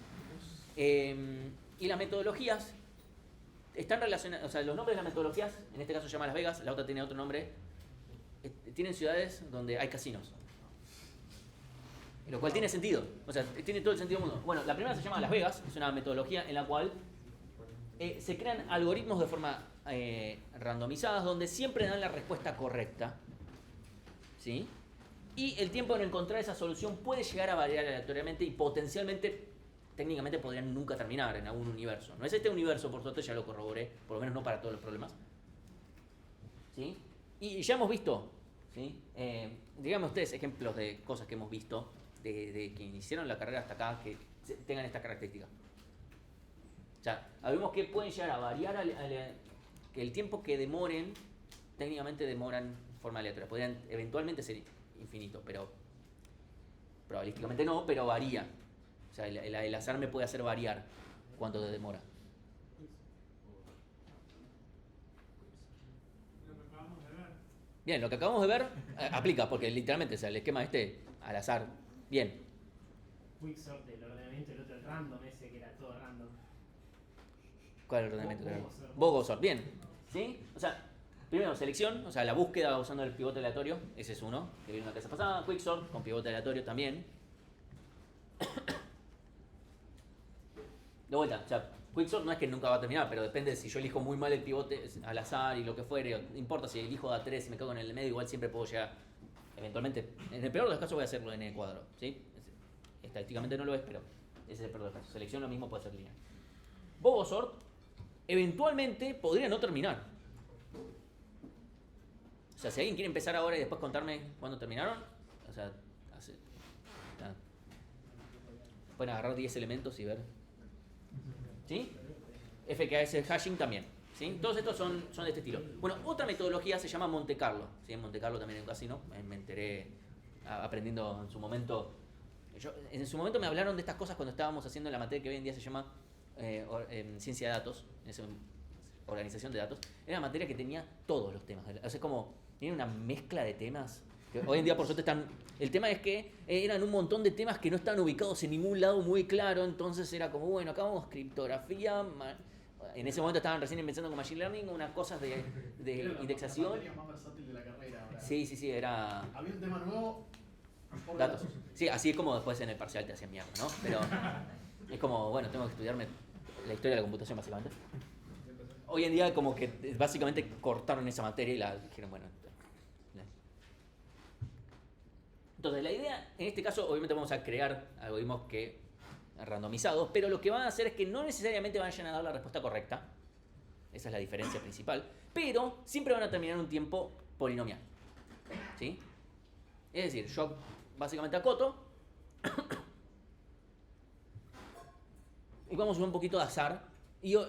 Y las metodologías están relacionadas, o sea, los nombres de las metodologías, en este caso se llama Las Vegas, la otra tiene otro nombre. Tienen ciudades donde hay casinos. Lo cual tiene sentido. O sea, tiene todo el sentido del mundo. Bueno, la primera se llama Las Vegas, es una metodología en la cual se crean algoritmos de forma randomizadas donde siempre dan la respuesta correcta. ¿Sí? Y el tiempo en encontrar esa solución puede llegar a variar aleatoriamente y potencialmente, técnicamente, podrían nunca terminar en algún universo. No es este universo, por suerte, ya lo corroboré, por lo menos no para todos los problemas. ¿Sí? Y ya hemos visto, ¿sí? Díganme ustedes ejemplos de cosas que hemos visto de que iniciaron la carrera hasta acá que tengan esta característica. O sea, vemos que pueden llegar a variar, que el tiempo que demoren, técnicamente demoran de forma aleatoria. Podrían eventualmente ser infinito, pero probabilísticamente no, pero varía. O sea, el azar me puede hacer variar cuánto te demora. Bien, lo que acabamos de ver aplica, porque literalmente, o sea, el esquema al azar, bien. Quicksort, el ordenamiento, el otro el random, ese que era todo random. ¿Cuál es el ordenamiento? Bogosort. Bogosort, bien. ¿Sí? O sea, primero selección, o sea, la búsqueda usando el pivote aleatorio, ese es uno, que viene en la clase pasada. Quicksort con pivote aleatorio también. De vuelta, o sea, Quicksort no es que nunca va a terminar, pero depende de si yo elijo muy mal el pivote al azar y lo que fuere. No importa si elijo a 3 y me cago en el medio, igual siempre puedo llegar. Eventualmente, en el peor de los casos voy a hacerlo en n cuadrado, ¿sí? Estadísticamente no lo es, pero ese es el peor de los casos. Selección lo mismo puede ser lineal. Bogosort, eventualmente podría no terminar. O sea, si alguien quiere empezar ahora y después contarme cuándo terminaron, o sea, pueden agarrar 10 elementos y ver. ¿Sí? FKS hashing también. ¿Sí? Todos estos son de este estilo. Bueno, otra metodología se llama Monte Carlo. ¿Sí? En Monte Carlo también hay un casino. Me enteré aprendiendo en su momento. En su momento me hablaron de estas cosas cuando estábamos haciendo la materia que hoy en día se llama ciencia de datos, organización de datos. Era una materia que tenía todos los temas. O sea, como tiene una mezcla de temas. Que hoy en día, por suerte, están. El tema es que eran un montón de temas que no estaban ubicados en ningún lado muy claro. Entonces era como, bueno, acá vamos criptografía. En ese momento estaban recién empezando con Machine Learning, unas cosas de indexación. La más versátil de la carrera ahora. Sí, era. Había un tema nuevo. Datos. Sí, así es como después en el parcial te hacían mierda, ¿no? Pero es como, bueno, tengo que estudiarme la historia de la computación, básicamente. Hoy en día, como que básicamente cortaron esa materia y la dijeron, bueno. Entonces, la idea, en este caso, obviamente vamos a crear algoritmos randomizados, pero lo que van a hacer es que no necesariamente vayan a dar la respuesta correcta. Esa es la diferencia principal. Pero siempre van a terminar en un tiempo polinomial. ¿Sí? Es decir, yo básicamente acoto y vamos a usar un poquito de azar. Y yo,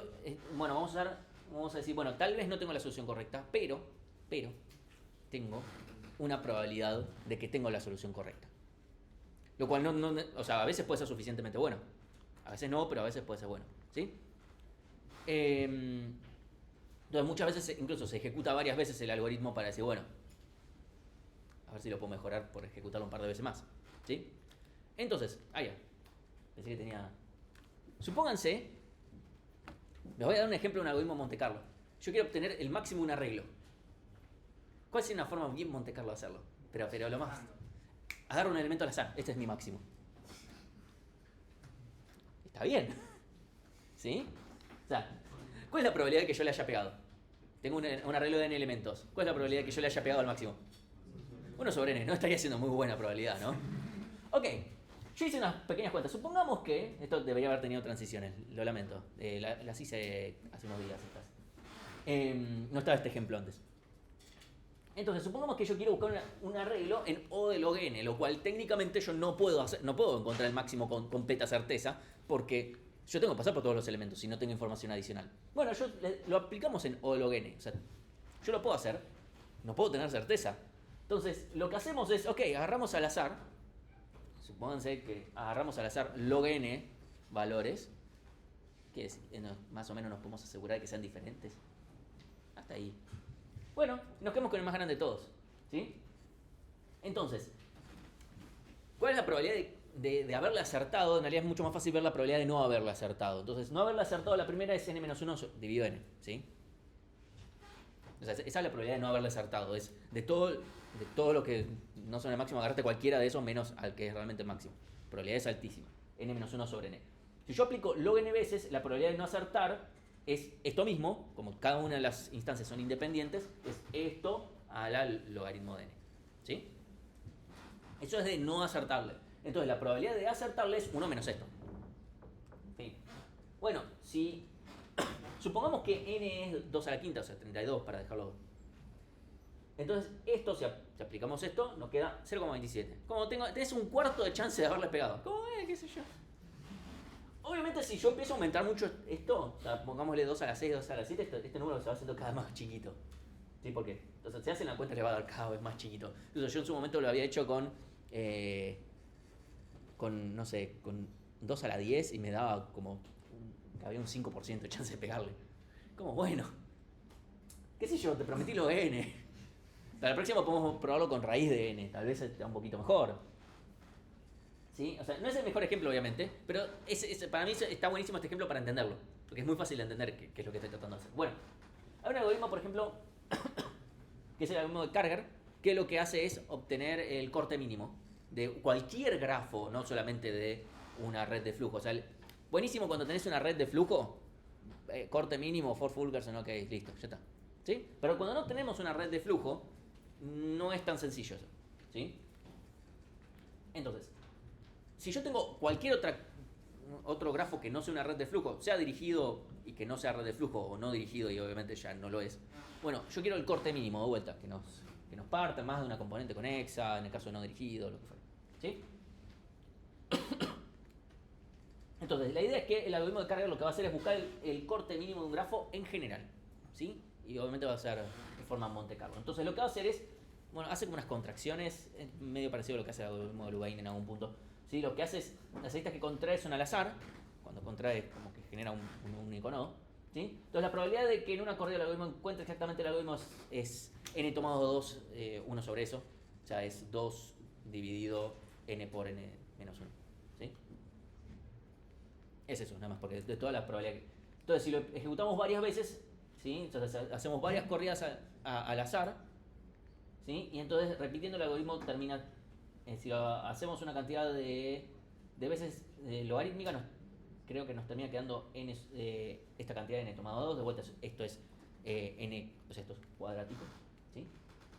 bueno, vamos a decir, bueno, tal vez no tengo la solución correcta, pero tengo una probabilidad de que tengo la solución correcta. Lo cual o sea, a veces puede ser suficientemente bueno. A veces no, pero a veces puede ser bueno. ¿Sí? Entonces muchas veces incluso se ejecuta varias veces el algoritmo para decir, bueno, a ver si lo puedo mejorar por ejecutarlo un par de veces más. ¿Sí? Entonces, ya. Pensé que tenía. Supónganse, les voy a dar un ejemplo de un algoritmo Monte Carlo. Yo quiero obtener el máximo de un arreglo. ¿Cuál sería una forma bien Monte Carlo de hacerlo? Pero lo más. Agarro un elemento al azar. Este es mi máximo. Está bien. ¿Sí? O sea, ¿cuál es la probabilidad de que yo le haya pegado? Tengo un arreglo de n elementos. ¿Cuál es la probabilidad de que yo le haya pegado al máximo? 1 sobre n. No estaría siendo muy buena probabilidad, ¿no? Ok. yo hice unas pequeñas cuentas. Supongamos que, esto debería haber tenido transiciones, lo lamento. Las hice hace unos días estas. No estaba este ejemplo antes. Entonces, supongamos que yo quiero buscar un arreglo en O de log n, lo cual técnicamente yo no puedo encontrar el máximo con completa certeza, porque yo tengo que pasar por todos los elementos si no tengo información adicional. Bueno, lo aplicamos en O de log n. O sea, yo lo puedo hacer, no puedo tener certeza. Entonces, lo que hacemos es, ok, agarramos al azar, supónganse que agarramos al azar log n valores, que más o menos nos podemos asegurar de que sean diferentes. Hasta ahí. Bueno, nos quedamos con el más grande de todos, ¿sí? Entonces, ¿cuál es la probabilidad de haberle acertado? En realidad es mucho más fácil ver la probabilidad de no haberle acertado. Entonces, no haberle acertado, la primera es n-1 dividido n, ¿sí? O sea, esa es la probabilidad de no haberle acertado. Es de todo lo que no son el máximo, agarrarte cualquiera de esos menos al que es realmente el máximo. La probabilidad es altísima. n-1 sobre n. Si yo aplico log n veces, la probabilidad de no acertar es esto mismo, como cada una de las instancias son independientes, es esto a la logaritmo de n. ¿Sí? Eso es de no acertarle. Entonces la probabilidad de acertarle es 1 menos esto. ¿Sí? Bueno, si supongamos que n es 2 a la quinta, o sea 32 para dejarlo. Entonces esto, si aplicamos esto, nos queda 0,27. Como tenés un cuarto de chance de haberle pegado. ¿Cómo es? ¿Qué sé yo? Obviamente si yo empiezo a aumentar mucho esto, o sea, pongámosle 2 a la 6, 2 a la 7, este número se va haciendo cada vez más chiquito. ¿Sí? ¿Por qué? Entonces si hacen la cuenta le va a dar cada vez más chiquito. Incluso yo en su momento lo había hecho con no sé, con 2 a la 10 y me daba como había un 5% de chance de pegarle. Como bueno, qué sé yo, te prometí lo de n. Para la próxima podemos probarlo con raíz de n, tal vez sea un poquito mejor. ¿Sí? O sea, no es el mejor ejemplo, obviamente, pero para mí está buenísimo este ejemplo para entenderlo, porque es muy fácil de entender qué es lo que estoy tratando de hacer. Bueno, hay un algoritmo, por ejemplo, que es el algoritmo de Karger, que lo que hace es obtener el corte mínimo de cualquier grafo, no solamente de una red de flujo. O sea, buenísimo cuando tenés una red de flujo, corte mínimo, for Fulkerson, ok, listo, ya está. ¿Sí? Pero cuando no tenemos una red de flujo, no es tan sencillo eso. ¿Sí? Entonces, si yo tengo cualquier otro grafo que no sea una red de flujo, sea dirigido y que no sea red de flujo, o no dirigido y obviamente ya no lo es, bueno, yo quiero el corte mínimo de vuelta, que nos parta más de una componente conexa, en el caso de no dirigido, lo que fuera. ¿Sí? Entonces, la idea es que el algoritmo de Karger lo que va a hacer es buscar el corte mínimo de un grafo en general. ¿Sí? Y obviamente va a ser de forma Monte Carlo. Entonces, lo que va a hacer es, bueno, hace como unas contracciones, es medio parecido a lo que hace el algoritmo de Lubain en algún punto. ¿Sí? Lo que hace es, las aristas que contrae son al azar, cuando contrae como que genera un único nodo. ¿Sí? Entonces la probabilidad de que en una corrida el algoritmo encuentre exactamente el algoritmo es n tomado 2, 1 sobre eso. O sea, es 2 dividido n por n menos 1. ¿Sí? Es eso, nada más, porque de todas las probabilidades. Entonces si lo ejecutamos varias veces, ¿sí? Entonces hacemos varias corridas al azar, ¿sí? Y entonces repitiendo el algoritmo termina, si hacemos una cantidad de veces logarítmica, creo que nos termina quedando n, esta cantidad de n tomado 2, de vuelta esto es n, o sea, esto es cuadrático, ¿sí?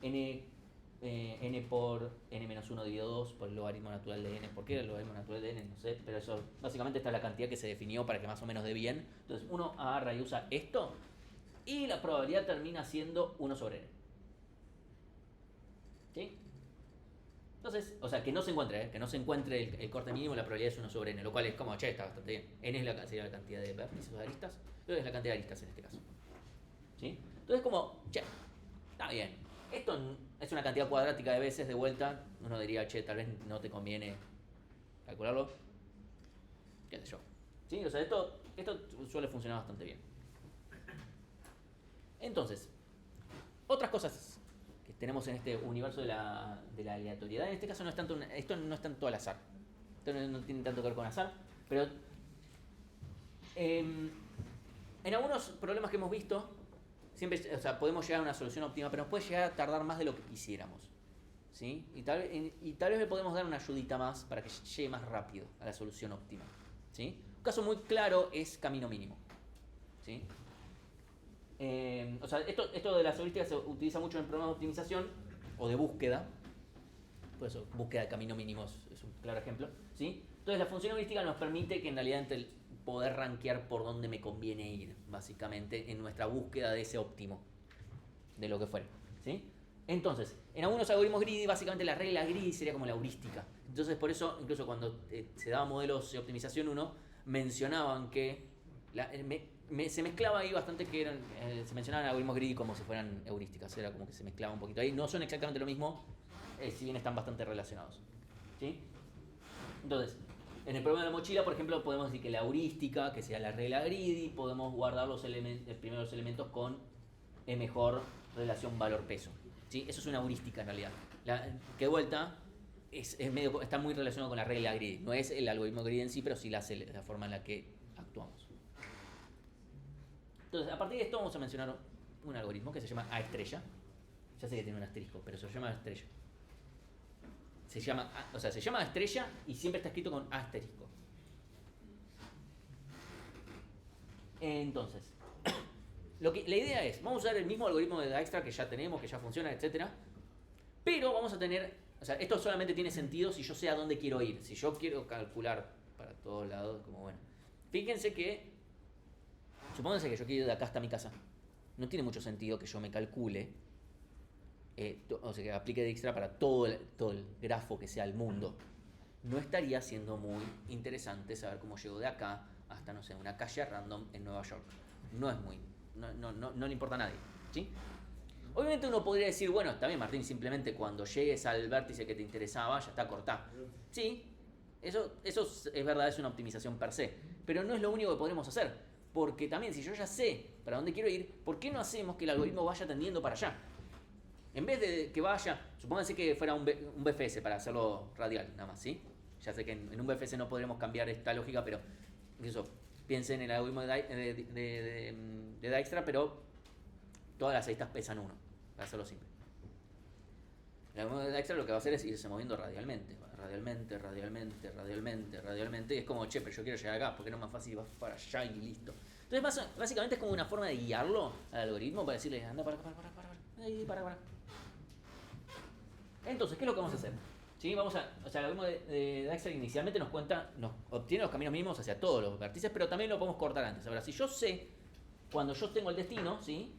N por n menos 1 dividido 2 por el logaritmo natural de n. ¿Por qué el logaritmo natural de n? No sé, pero eso básicamente esta es la cantidad que se definió para que más o menos dé bien. Entonces uno agarra y usa esto y la probabilidad termina siendo 1 sobre n. ¿Sí? Entonces, o sea, que no se encuentre el corte mínimo, la probabilidad es 1 sobre n, lo cual es como, che, está bastante bien. N sería la cantidad de vértices o de aristas, pero es la cantidad de aristas en este caso. ¿Sí? Entonces como, che, está bien. Esto es una cantidad cuadrática de veces de vuelta, uno diría, che, tal vez no te conviene calcularlo. ¿Qué sé yo? ¿Sí? O sea, esto suele funcionar bastante bien. Entonces, otras cosas que tenemos en este universo de la aleatoriedad, en este caso esto no es tanto al azar. Esto no tiene tanto que ver con azar, pero en algunos problemas que hemos visto, siempre, o sea, podemos llegar a una solución óptima, pero nos puede llegar a tardar más de lo que quisiéramos. ¿Sí? Y tal vez le podemos dar una ayudita más para que llegue más rápido a la solución óptima. ¿Sí? Un caso muy claro es camino mínimo. ¿Sí? O sea, esto de las heurísticas se utiliza mucho en programas de optimización o de búsqueda, por eso búsqueda de camino mínimo es un claro ejemplo, ¿sí? Entonces la función heurística nos permite que en realidad poder rankear por dónde me conviene ir, básicamente, en nuestra búsqueda de ese óptimo, de lo que fuera, ¿sí? Entonces, en algunos algoritmos greedy, básicamente la regla greedy sería como la heurística. Entonces, por eso, incluso cuando se daban modelos de optimización 1, mencionaban que se mezclaba ahí bastante que se mencionaban algoritmos greedy como si fueran heurísticas, era como que se mezclaba un poquito ahí. No son exactamente lo mismo, si bien están bastante relacionados, ¿sí? Entonces, en el problema de la mochila, por ejemplo, podemos decir que la heurística, que sea la regla greedy, podemos guardar los primeros elementos con mejor relación valor-peso, ¿sí? Eso es una heurística en realidad. Que de vuelta está muy relacionado con la regla greedy. No es el algoritmo greedy en sí, pero sí la forma en la que actuamos. Entonces, a partir de esto vamos a mencionar un algoritmo que se llama A estrella. Ya sé que tiene un asterisco, pero se llama A estrella. Se llama A estrella y siempre está escrito con asterisco. Entonces, la idea es, vamos a usar el mismo algoritmo de Dijkstra que ya tenemos, que ya funciona, etc. Pero vamos a tener, esto solamente tiene sentido si yo sé a dónde quiero ir. Si yo quiero calcular para todos lados, como bueno. Fíjense que, supónganse que yo quiero ir de acá hasta mi casa. No tiene mucho sentido que yo me calcule, que aplique Dijkstra para todo el grafo que sea el mundo. No estaría siendo muy interesante saber cómo llego de acá hasta, no sé, una calle random en Nueva York. No le importa a nadie, ¿sí? Obviamente uno podría decir, bueno, está bien, Martín, simplemente cuando llegues al vértice que te interesaba, ya está cortado. Sí, eso es verdad, es una optimización per se, pero no es lo único que podremos hacer, porque también si yo ya sé para dónde quiero ir, ¿por qué no hacemos que el algoritmo vaya tendiendo para allá? En vez de que vaya, supónganse que fuera un BFS para hacerlo radial, nada más, ¿sí? Ya sé que en un BFS no podremos cambiar esta lógica, pero incluso piensen en el algoritmo de Dijkstra, pero todas las aristas pesan 1, para hacerlo simple. El algoritmo de Dijkstra lo que va a hacer es irse moviendo radialmente, y es como, che, pero yo quiero llegar acá, porque no es más fácil, vas para allá y listo. Entonces, básicamente es como una forma de guiarlo al algoritmo para decirle, anda para acá, para. Entonces, ¿qué es lo que vamos a hacer? ¿Sí? El algoritmo de Dijkstra inicialmente nos obtiene los caminos mínimos hacia todos los vértices, pero también lo podemos cortar antes. Ahora, si yo sé, cuando yo tengo el destino, ¿sí?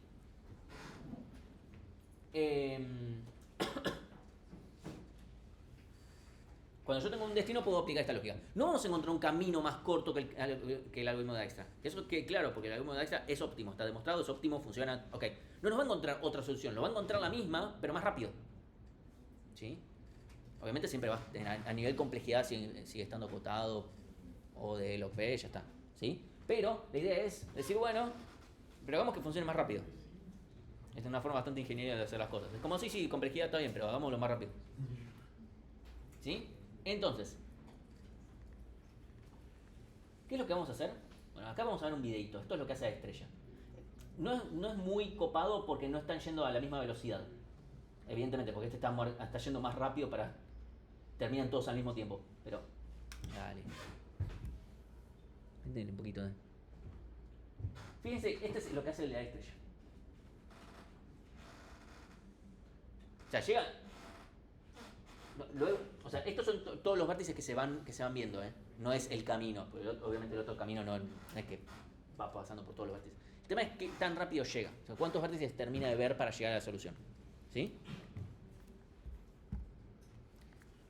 Cuando yo tengo un destino puedo aplicar esta lógica. No vamos a encontrar un camino más corto que el algoritmo de Dijkstra. Eso que claro, porque el algoritmo de Dijkstra es óptimo, está demostrado, es óptimo, funciona. Ok. No nos va a encontrar otra solución, lo va a encontrar la misma, pero más rápido. ¿Sí? Obviamente siempre va a nivel complejidad sigue estando acotado o de LOP, ya está. ¿Sí? Pero la idea es decir, bueno, pero hagamos que funcione más rápido. Es una forma bastante ingenieril de hacer las cosas. Es como, sí, complejidad está bien, pero hagámoslo más rápido. ¿Sí? Entonces, ¿qué es lo que vamos a hacer? Bueno, acá vamos a ver un videito. Esto es lo que hace la estrella. No es muy copado porque no están yendo a la misma velocidad. Evidentemente, porque este está yendo más rápido terminan todos al mismo tiempo. Pero, dale. Entiende un poquito. Fíjense, este es lo que hace la estrella. O sea, llega... estos son todos los vértices que se van viendo, ¿eh? No es el camino, porque obviamente el otro camino no es que va pasando por todos los vértices. El tema es qué tan rápido llega, o sea, cuántos vértices termina de ver para llegar a la solución. ¿Sí?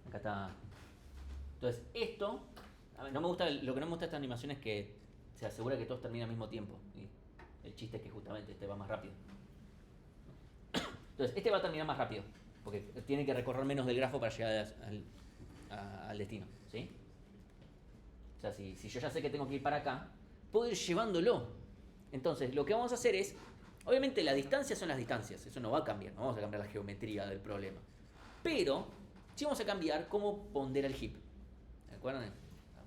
Acá está. Entonces, esto, lo que no me gusta de esta animación es que se asegura que todos terminan al mismo tiempo. Y el chiste es que justamente este va más rápido. Entonces, este va a terminar más rápido, porque tiene que recorrer menos del grafo para llegar al destino, ¿sí? O sea, si yo ya sé que tengo que ir para acá, puedo ir llevándolo. Entonces, lo que vamos a hacer es, obviamente las distancias son las distancias, eso no va a cambiar, no vamos a cambiar la geometría del problema. Pero, sí vamos a cambiar cómo pondera el heap. ¿De acuerdo? La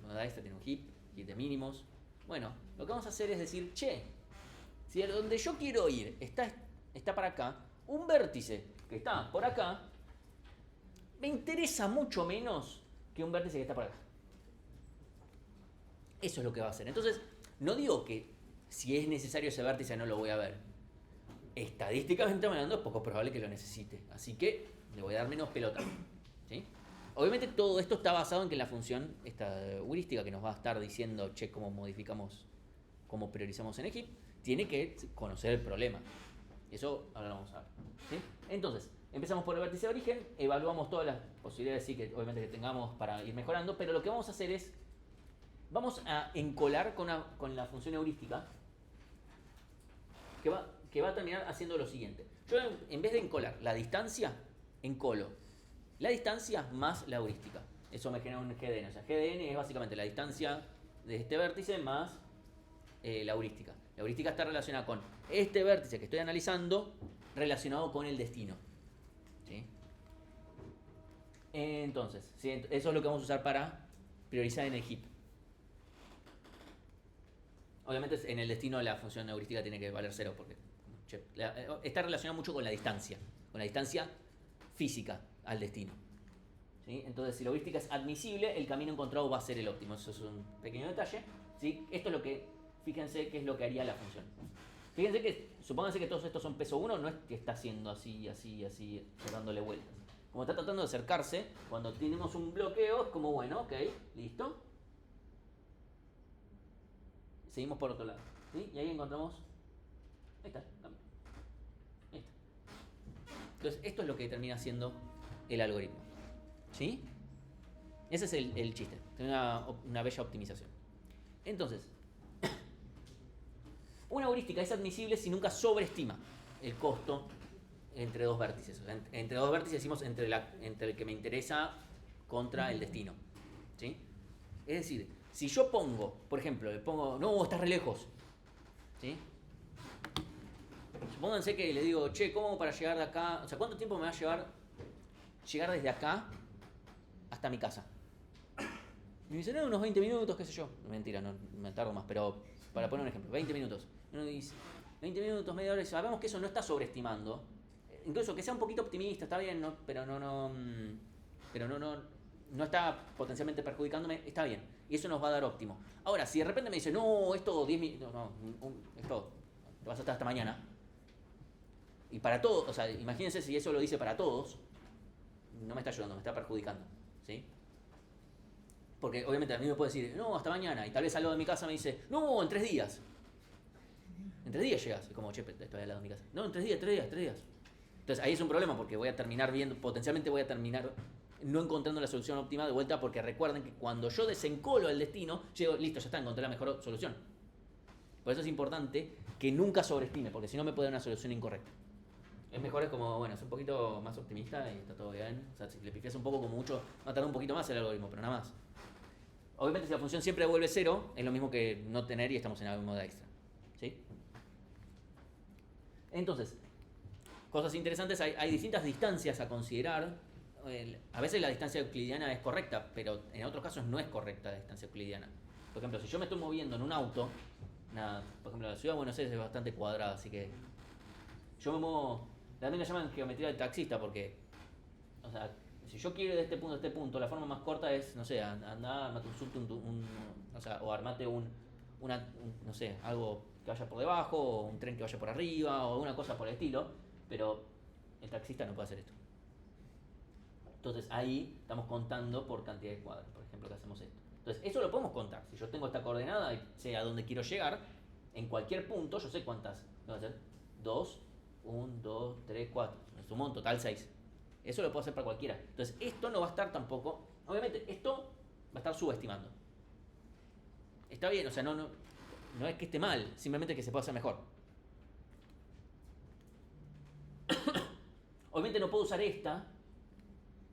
modalidad esta tiene un heap de mínimos. Bueno, lo que vamos a hacer es decir, che, si a donde yo quiero ir está para acá, un vértice que está por acá, me interesa mucho menos que un vértice que está por acá. Eso es lo que va a hacer. Entonces, no digo que si es necesario ese vértice no lo voy a ver. Estadísticamente hablando es poco probable que lo necesite. Así que le voy a dar menos pelota. ¿Sí? Obviamente todo esto está basado en que la función esta heurística que nos va a estar diciendo, che, cómo modificamos, cómo priorizamos en Egip, tiene que conocer el problema. Eso ahora lo vamos a ver. ¿Sí? Entonces, empezamos por el vértice de origen, evaluamos todas las posibilidades sí, que obviamente que tengamos para ir mejorando, pero lo que vamos a hacer es, vamos a encolar con la función heurística que va a terminar haciendo lo siguiente. Yo en vez de encolar la distancia, encolo la distancia más la heurística. Eso me genera un GDN. O sea, GDN es básicamente la distancia de este vértice más la heurística. La heurística está relacionada con este vértice que estoy analizando relacionado con el destino. ¿Sí? Entonces, ¿sí? Eso es lo que vamos a usar para priorizar en el heap. Obviamente en el destino la función heurística tiene que valer 0 porque está relacionado mucho con la distancia física al destino. ¿Sí? Entonces, si la heurística es admisible, el camino encontrado va a ser el óptimo. Eso es un pequeño detalle. ¿Sí? Esto es lo que, fíjense qué es lo que haría la función. Fíjense que, supónganse que todos estos son peso 1, no es que está haciendo así, dándole vueltas. Como está tratando de acercarse, cuando tenemos un bloqueo, es como, bueno, ok, listo. Seguimos por otro lado. ¿Sí? Y ahí encontramos. Ahí está, cambio. Ahí está. Entonces, esto es lo que termina siendo el algoritmo. ¿Sí? Ese es el chiste. Tiene una bella optimización. Entonces, una heurística es admisible si nunca sobreestima el costo entre dos vértices. O sea, entre dos vértices decimos entre el que me interesa contra el destino. ¿Sí? Es decir, si yo pongo, por ejemplo, le pongo, no, estás re lejos. ¿Sí? Supónganse que le digo, che, ¿cómo para llegar de acá? O sea, ¿cuánto tiempo me va a llevar llegar desde acá hasta mi casa? Y me dice, no, unos 20 minutos, qué sé yo. Mentira, no me tardo más, pero para poner un ejemplo, 20 minutos. Uno dice, 20 minutos, media hora, y sabemos que eso no está sobreestimando. Incluso que sea un poquito optimista, está bien, ¿no? Pero no está potencialmente perjudicándome, está bien. Y eso nos va a dar óptimo. Ahora, si de repente me dice, no, esto 10 minutos, esto te vas a estar hasta mañana. Y para todos, o sea, imagínense si eso lo dice para todos, no me está ayudando, me está perjudicando. ¿Sí? Porque obviamente a mí me puede decir, no, hasta mañana. Y tal vez al lado de mi casa me dice, no, en 3 días. En 3 días llegas. Y como, che, estoy al lado de mi casa. No, en 3 días. Entonces ahí es un problema porque voy a terminar potencialmente voy a terminar no encontrando la solución óptima de vuelta, porque recuerden que cuando yo desencolo el destino, llego, listo, ya está, encontré la mejor solución. Por eso es importante que nunca sobreestime, porque si no me puede dar una solución incorrecta. Es mejor, es como, bueno, es un poquito más optimista y está todo bien. O sea, si le pifias un poco como mucho, va a tardar un poquito más el algoritmo, pero nada más. Obviamente si la función siempre devuelve 0, es lo mismo que no tener y estamos en algún modo extra. ¿Sí? Entonces, cosas interesantes, hay distintas distancias a considerar. A veces la distancia euclidiana es correcta, pero en otros casos no es correcta la distancia euclidiana. Por ejemplo, si yo me estoy moviendo en un auto, por ejemplo, la ciudad de Buenos Aires es bastante cuadrada, así que yo me muevo, también la llaman geometría del taxista, porque, o sea, si yo quiero ir de este punto a este punto, la forma más corta es, no sé, andar, armate un subte, o sea, o armate no sé, algo que vaya por debajo, o un tren que vaya por arriba, o alguna cosa por el estilo, pero el taxista no puede hacer esto. Entonces ahí estamos contando por cantidad de cuadros, por ejemplo, que hacemos esto. Entonces eso lo podemos contar. Si yo tengo esta coordenada y sé a dónde quiero llegar, en cualquier punto yo sé cuántas. ¿Qué va a hacer? 2, 1, 2, 3, 4. Me sumo en total 6. Eso lo puedo hacer para cualquiera. Entonces esto no va a estar tampoco... Obviamente esto va a estar subestimando. Está bien, o sea, no es que esté mal, simplemente que se puede hacer mejor. Obviamente no puedo usar esta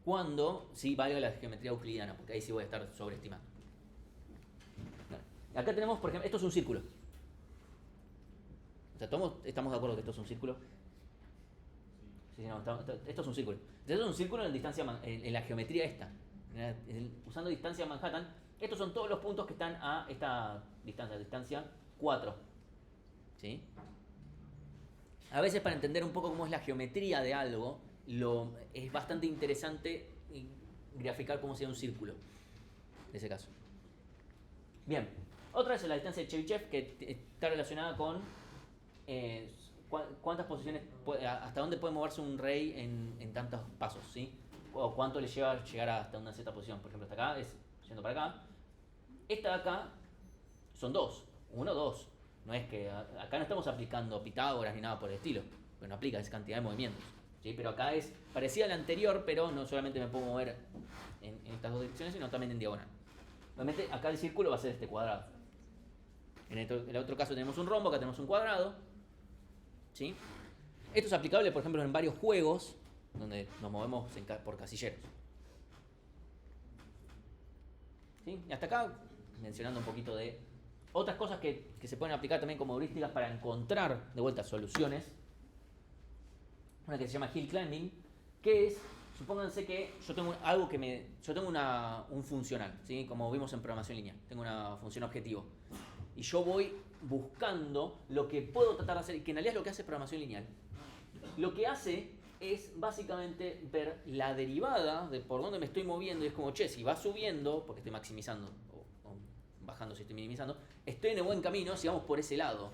cuando sí valga la geometría euclidiana, porque ahí sí voy a estar sobreestimando. Acá tenemos, por ejemplo, esto es un círculo. O sea, todos estamos de acuerdo que esto es un círculo. Sí, no, esto es un círculo. Esto es un círculo en la geometría esta. Usando distancia Manhattan, estos son todos los puntos que están a esta distancia 4. ¿Sí? A veces para entender un poco cómo es la geometría de algo, es bastante interesante graficar cómo sería un círculo, en ese caso. Bien, otra es la distancia de Chebyshev, que está relacionada con cuántas posiciones, hasta dónde puede moverse un rey en tantos pasos, ¿sí? o cuánto le lleva llegar hasta una cierta posición. Por ejemplo, hasta acá es yendo para acá. Esta de acá son 2, 1, 2. No es que acá no estamos aplicando Pitágoras ni nada por el estilo, porque no aplica esa cantidad de movimientos. ¿Sí? Pero acá es parecida a la anterior, pero no solamente me puedo mover en estas dos direcciones, sino también en diagonal. Obviamente acá el círculo va a ser este cuadrado. En el otro caso tenemos un rombo, acá tenemos un cuadrado. ¿Sí? Esto es aplicable, por ejemplo, en varios juegos donde nos movemos por casilleros. ¿Sí? Y hasta acá, mencionando un poquito de otras cosas que se pueden aplicar también como heurísticas para encontrar de vuelta soluciones. Una que se llama hill climbing, que es, supónganse que yo tengo algo yo tengo un funcional, ¿sí? Como vimos en programación lineal, tengo una función objetivo. Y yo voy buscando lo que puedo tratar de hacer, que en realidad es lo que hace programación lineal. Lo que hace es básicamente ver la derivada de por dónde me estoy moviendo, y es como, che, si va subiendo, porque estoy maximizando, o bajando si estoy minimizando, estoy en el buen camino si vamos por ese lado.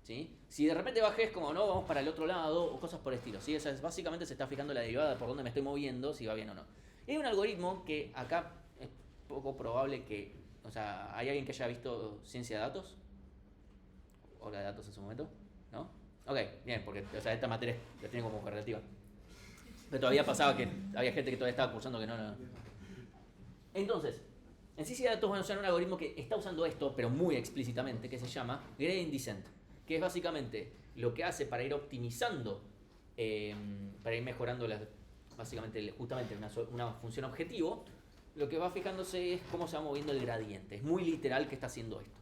¿Sí? Si de repente bajé es como, no, vamos para el otro lado, o cosas por el estilo. ¿Sí? O sea, básicamente se está fijando la derivada de por dónde me estoy moviendo, si va bien o no. Y hay un algoritmo que acá es poco probable que, o sea, ¿hay alguien que haya visto ciencia de datos? ¿O la de datos en su momento? ¿No? Ok, bien, porque o sea, esta materia la tiene como relativa. Pero todavía pasaba que había gente que todavía estaba cursando que no. Entonces, en ciencia de datos van a usar un algoritmo que está usando esto, pero muy explícitamente, que se llama gradient descent, que es básicamente lo que hace para ir optimizando, para ir mejorando básicamente justamente una función objetivo. Lo que va fijándose es cómo se va moviendo el gradiente. Es muy literal que está haciendo esto.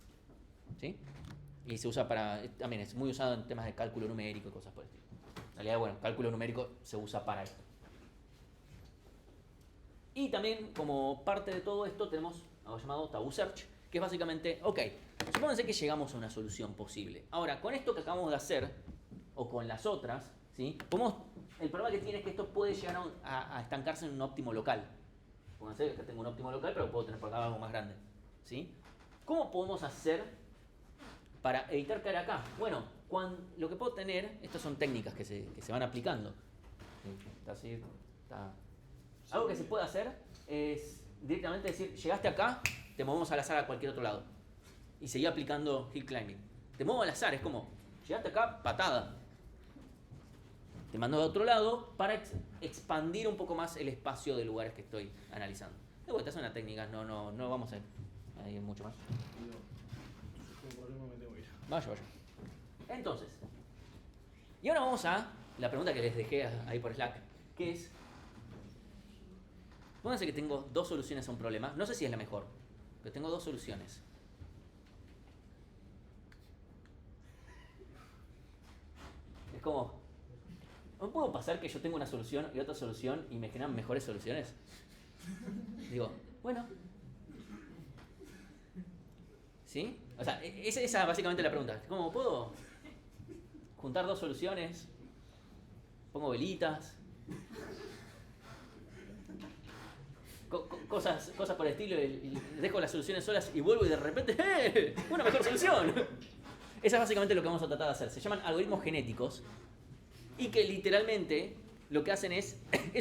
¿Sí? Y se usa también es muy usado en temas de cálculo numérico y cosas por el estilo. En realidad, bueno, cálculo numérico se usa para esto. Y también, como parte de todo esto, tenemos algo llamado taboo search, que es básicamente, ok, supónganse que llegamos a una solución posible. Ahora, con esto que acabamos de hacer, o con las otras, ¿sí? El problema que tiene es que esto puede llegar a estancarse en un óptimo local. Supónganse que tengo un óptimo local, pero puedo tener por acá algo más grande. ¿Sí? ¿Cómo podemos hacer para evitar caer acá? Bueno, lo que puedo tener, estas son técnicas que se van aplicando. Algo que se puede hacer es directamente decir, llegaste acá, te movemos al azar a cualquier otro lado. Y seguí aplicando hill climbing. Te muevo al azar, es como, llegaste acá, patada. Te mando a otro lado para expandir un poco más el espacio de lugares que estoy analizando. De vuelta, es una técnica, no vamos a ir mucho más. Tengo un problema, me tengo que ir. Vaya. Entonces, y ahora vamos a la pregunta que les dejé ahí por Slack, que es, pónganse que tengo dos soluciones a un problema, no sé si es la mejor, pero tengo dos soluciones. Es como, ¿no puedo pasar que yo tengo una solución y otra solución y me generan mejores soluciones? Digo, bueno. ¿Sí? O sea, esa es básicamente la pregunta. ¿Cómo puedo juntar dos soluciones? Pongo velitas. Cosas por el estilo y dejo las soluciones solas y vuelvo y de repente ¡eh! ¡Una mejor solución! Esa es básicamente lo que vamos a tratar de hacer. Se llaman algoritmos genéticos y que literalmente lo que hacen es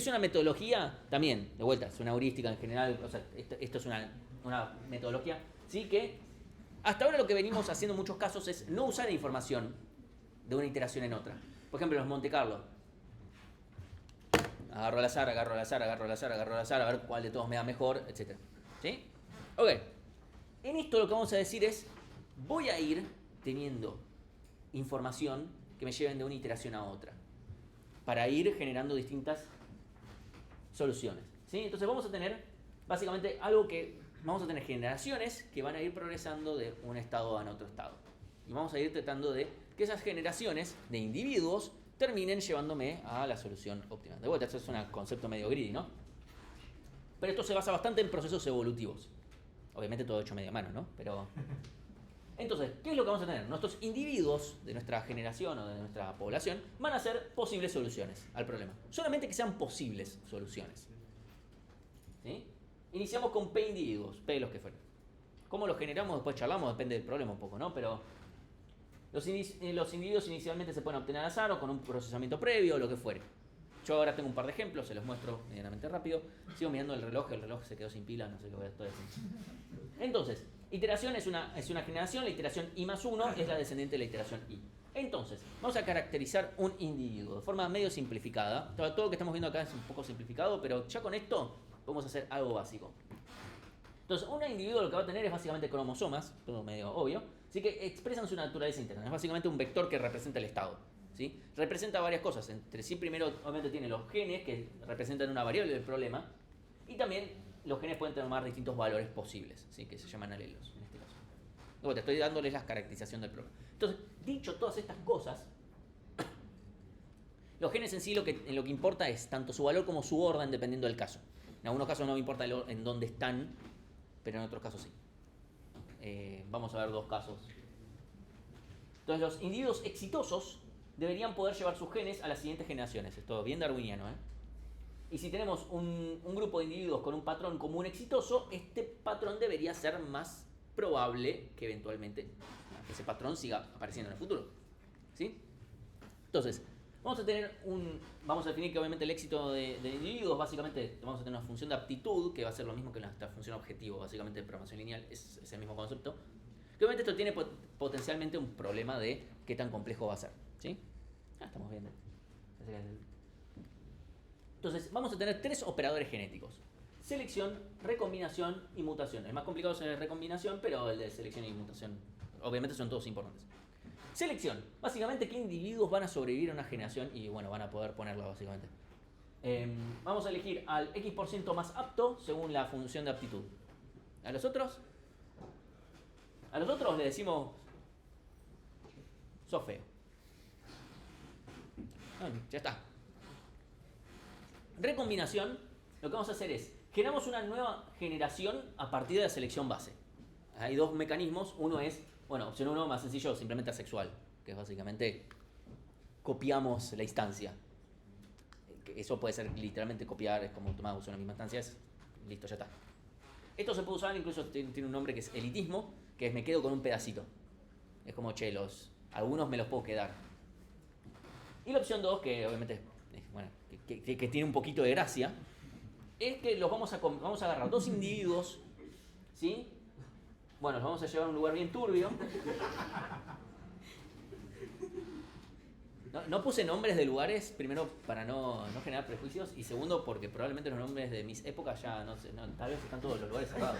una metodología también, de vuelta, es una heurística en general, o sea, esto es una metodología, ¿sí? Que hasta ahora lo que venimos haciendo en muchos casos es no usar la información de una iteración en otra. Por ejemplo, los Monte Carlo. Agarro al azar, a ver cuál de todos me da mejor, etc. ¿Sí? Ok. En esto lo que vamos a decir es, voy a ir teniendo información que me lleven de una iteración a otra, para ir generando distintas soluciones. ¿Sí? Entonces vamos a tener básicamente vamos a tener generaciones que van a ir progresando de un estado a otro estado. Y vamos a ir tratando de que esas generaciones de individuos terminen llevándome a la solución óptima. De vuelta, esto es un concepto medio greedy, ¿no? Pero esto se basa bastante en procesos evolutivos. Obviamente todo hecho medio a mano, ¿no? Pero entonces, ¿qué es lo que vamos a tener? Nuestros individuos de nuestra generación o de nuestra población van a ser posibles soluciones al problema. Solamente que sean posibles soluciones. ¿Sí? Iniciamos con P individuos, P los que fueron. ¿Cómo los generamos? Después charlamos, depende del problema un poco, ¿no? Pero los individuos inicialmente se pueden obtener al azar o con un procesamiento previo o lo que fuere. Yo ahora tengo un par de ejemplos, se los muestro medianamente rápido. Sigo mirando el reloj se quedó sin pila, no sé qué voy a estar haciendo. Entonces, iteración es una generación, la iteración i más 1 es la descendiente de la iteración i. Entonces, vamos a caracterizar un individuo de forma medio simplificada. Todo lo que estamos viendo acá es un poco simplificado, pero ya con esto podemos hacer algo básico. Entonces, un individuo lo que va a tener es básicamente cromosomas, todo medio obvio, así que expresan su naturaleza interna. Es básicamente un vector que representa el estado. ¿Sí? Representa varias cosas. Entre sí, primero, obviamente, tiene los genes que representan una variable del problema, y también los genes pueden tomar distintos valores posibles, ¿sí? Que se llaman alelos en este caso. Luego te estoy dándoles la caracterización del problema. Entonces, dicho todas estas cosas, los genes en sí lo que importa es tanto su valor como su orden, dependiendo del caso. En algunos casos no me importa en dónde están, pero en otros casos sí. Vamos a ver dos casos. Entonces, los individuos exitosos deberían poder llevar sus genes a las siguientes generaciones. Esto es bien darwiniano, ¿eh? Y si tenemos un grupo de individuos con un patrón común exitoso, este patrón debería ser más probable que eventualmente ese patrón siga apareciendo en el futuro. ¿Sí? Entonces, vamos a definir que obviamente el éxito de individuos, básicamente vamos a tener una función de aptitud, que va a ser lo mismo que nuestra función objetivo, básicamente de programación lineal, es el mismo concepto. Que obviamente esto tiene potencialmente un problema de qué tan complejo va a ser. ¿Sí? Estamos viendo. Entonces, vamos a tener tres operadores genéticos: selección, recombinación y mutación. El más complicado es el de recombinación, pero el de selección y mutación obviamente son todos importantes. Selección, básicamente qué individuos van a sobrevivir a una generación y bueno, van a poder ponerla básicamente. Vamos a elegir al X% más apto según la función de aptitud. A los otros le decimos sos feo. Ya está. Recombinación, lo que vamos a hacer es generamos una nueva generación a partir de la selección base. Hay dos mecanismos. Uno es, opción 1 más sencillo, simplemente asexual, que es básicamente copiamos la instancia. Eso puede ser literalmente copiar, es como tomamos una misma instancia, listo, ya está. Esto se puede usar, incluso tiene un nombre que es elitismo, que es me quedo con un pedacito. Es como, algunos me los puedo quedar. Y la opción 2, que obviamente que tiene un poquito de gracia, es que vamos a agarrar dos individuos, ¿sí? Bueno, los vamos a llevar a un lugar bien turbio. No puse nombres de lugares, primero para no generar prejuicios, y segundo porque probablemente los nombres de mis épocas ya tal vez están todos los lugares cerrados,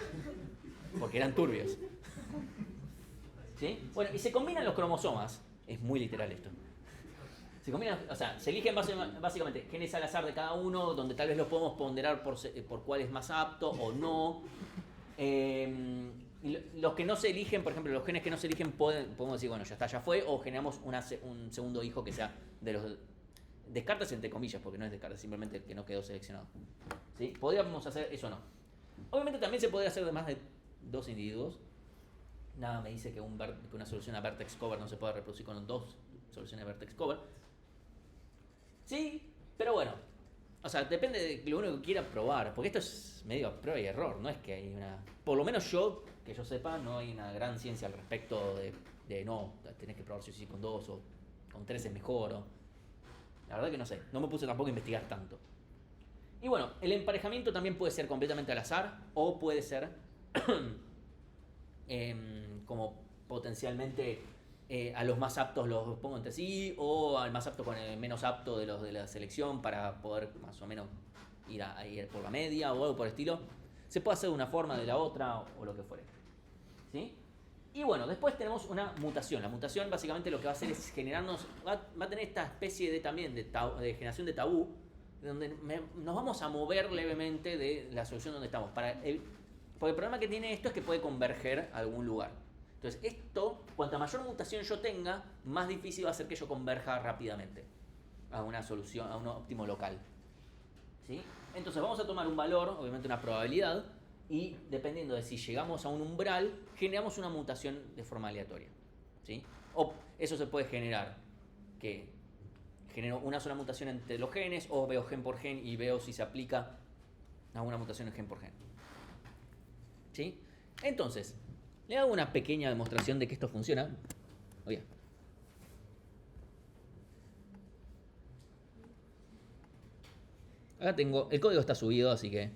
porque eran turbios. ¿Sí? Bueno, y se combinan los cromosomas, es muy literal esto. Se combinan, se eligen básicamente genes al azar de cada uno, donde tal vez los podemos ponderar por cuál es más apto o no. Y los que no se eligen, por ejemplo, los genes que no se eligen podemos decir, ya está, ya fue, o generamos un segundo hijo que sea de los descartes entre comillas, porque no es descartes, simplemente el que no quedó seleccionado. ¿Sí? Podríamos hacer eso o no. Obviamente también se podría hacer de más de dos individuos. Nada me dice que una solución a vertex cover no se pueda reproducir con dos soluciones de vertex cover. Sí, pero depende de lo único que quiera probar, porque esto es medio prueba y error, no es que hay por lo menos que yo sepa, no hay una gran ciencia al respecto de no, tenés que probar si con dos o con tres es mejor. La verdad que no sé, no me puse tampoco a investigar tanto. Y el emparejamiento también puede ser completamente al azar, o puede ser como potencialmente a los más aptos los pongo entre sí, o al más apto con el menos apto de los de la selección para poder más o menos ir por la media o algo por el estilo. Se puede hacer de una forma, de la otra o lo que fuere. ¿Sí? Y después tenemos una mutación. La mutación básicamente lo que va a hacer es generarnos, va a tener esta especie de generación de tabú, donde nos vamos a mover levemente de la solución donde estamos. Porque el problema que tiene esto es que puede converger a algún lugar. Entonces cuanta mayor mutación yo tenga, más difícil va a ser que yo converja rápidamente a una solución, a un óptimo local. ¿Sí? Entonces vamos a tomar un valor, obviamente una probabilidad, y dependiendo de si llegamos a un umbral, generamos una mutación de forma aleatoria. ¿Sí? O eso se puede generar, que genero una sola mutación entre los genes, o veo gen por gen y veo si se aplica a una mutación en gen por gen. ¿Sí? Entonces, le hago una pequeña demostración de que esto funciona. Acá tengo, el código está subido, así que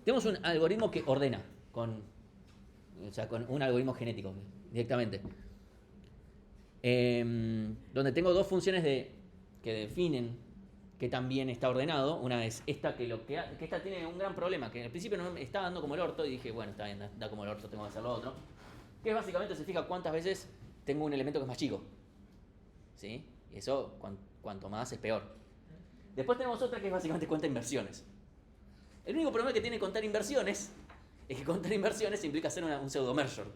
tenemos un algoritmo que ordena con un algoritmo genético directamente. Donde tengo dos funciones que definen que también está ordenado. Una es esta que esta tiene un gran problema, que al principio no me estaba dando como el orto y dije, bueno, está bien, da como el orto, tengo que hacer lo otro. Que es básicamente se fija cuántas veces tengo un elemento que es más chico. ¿Sí? Y eso, cuanto más es peor. Después tenemos otra que es básicamente cuenta inversiones. El único problema que tiene contar inversiones es que contar inversiones implica hacer un pseudo merger.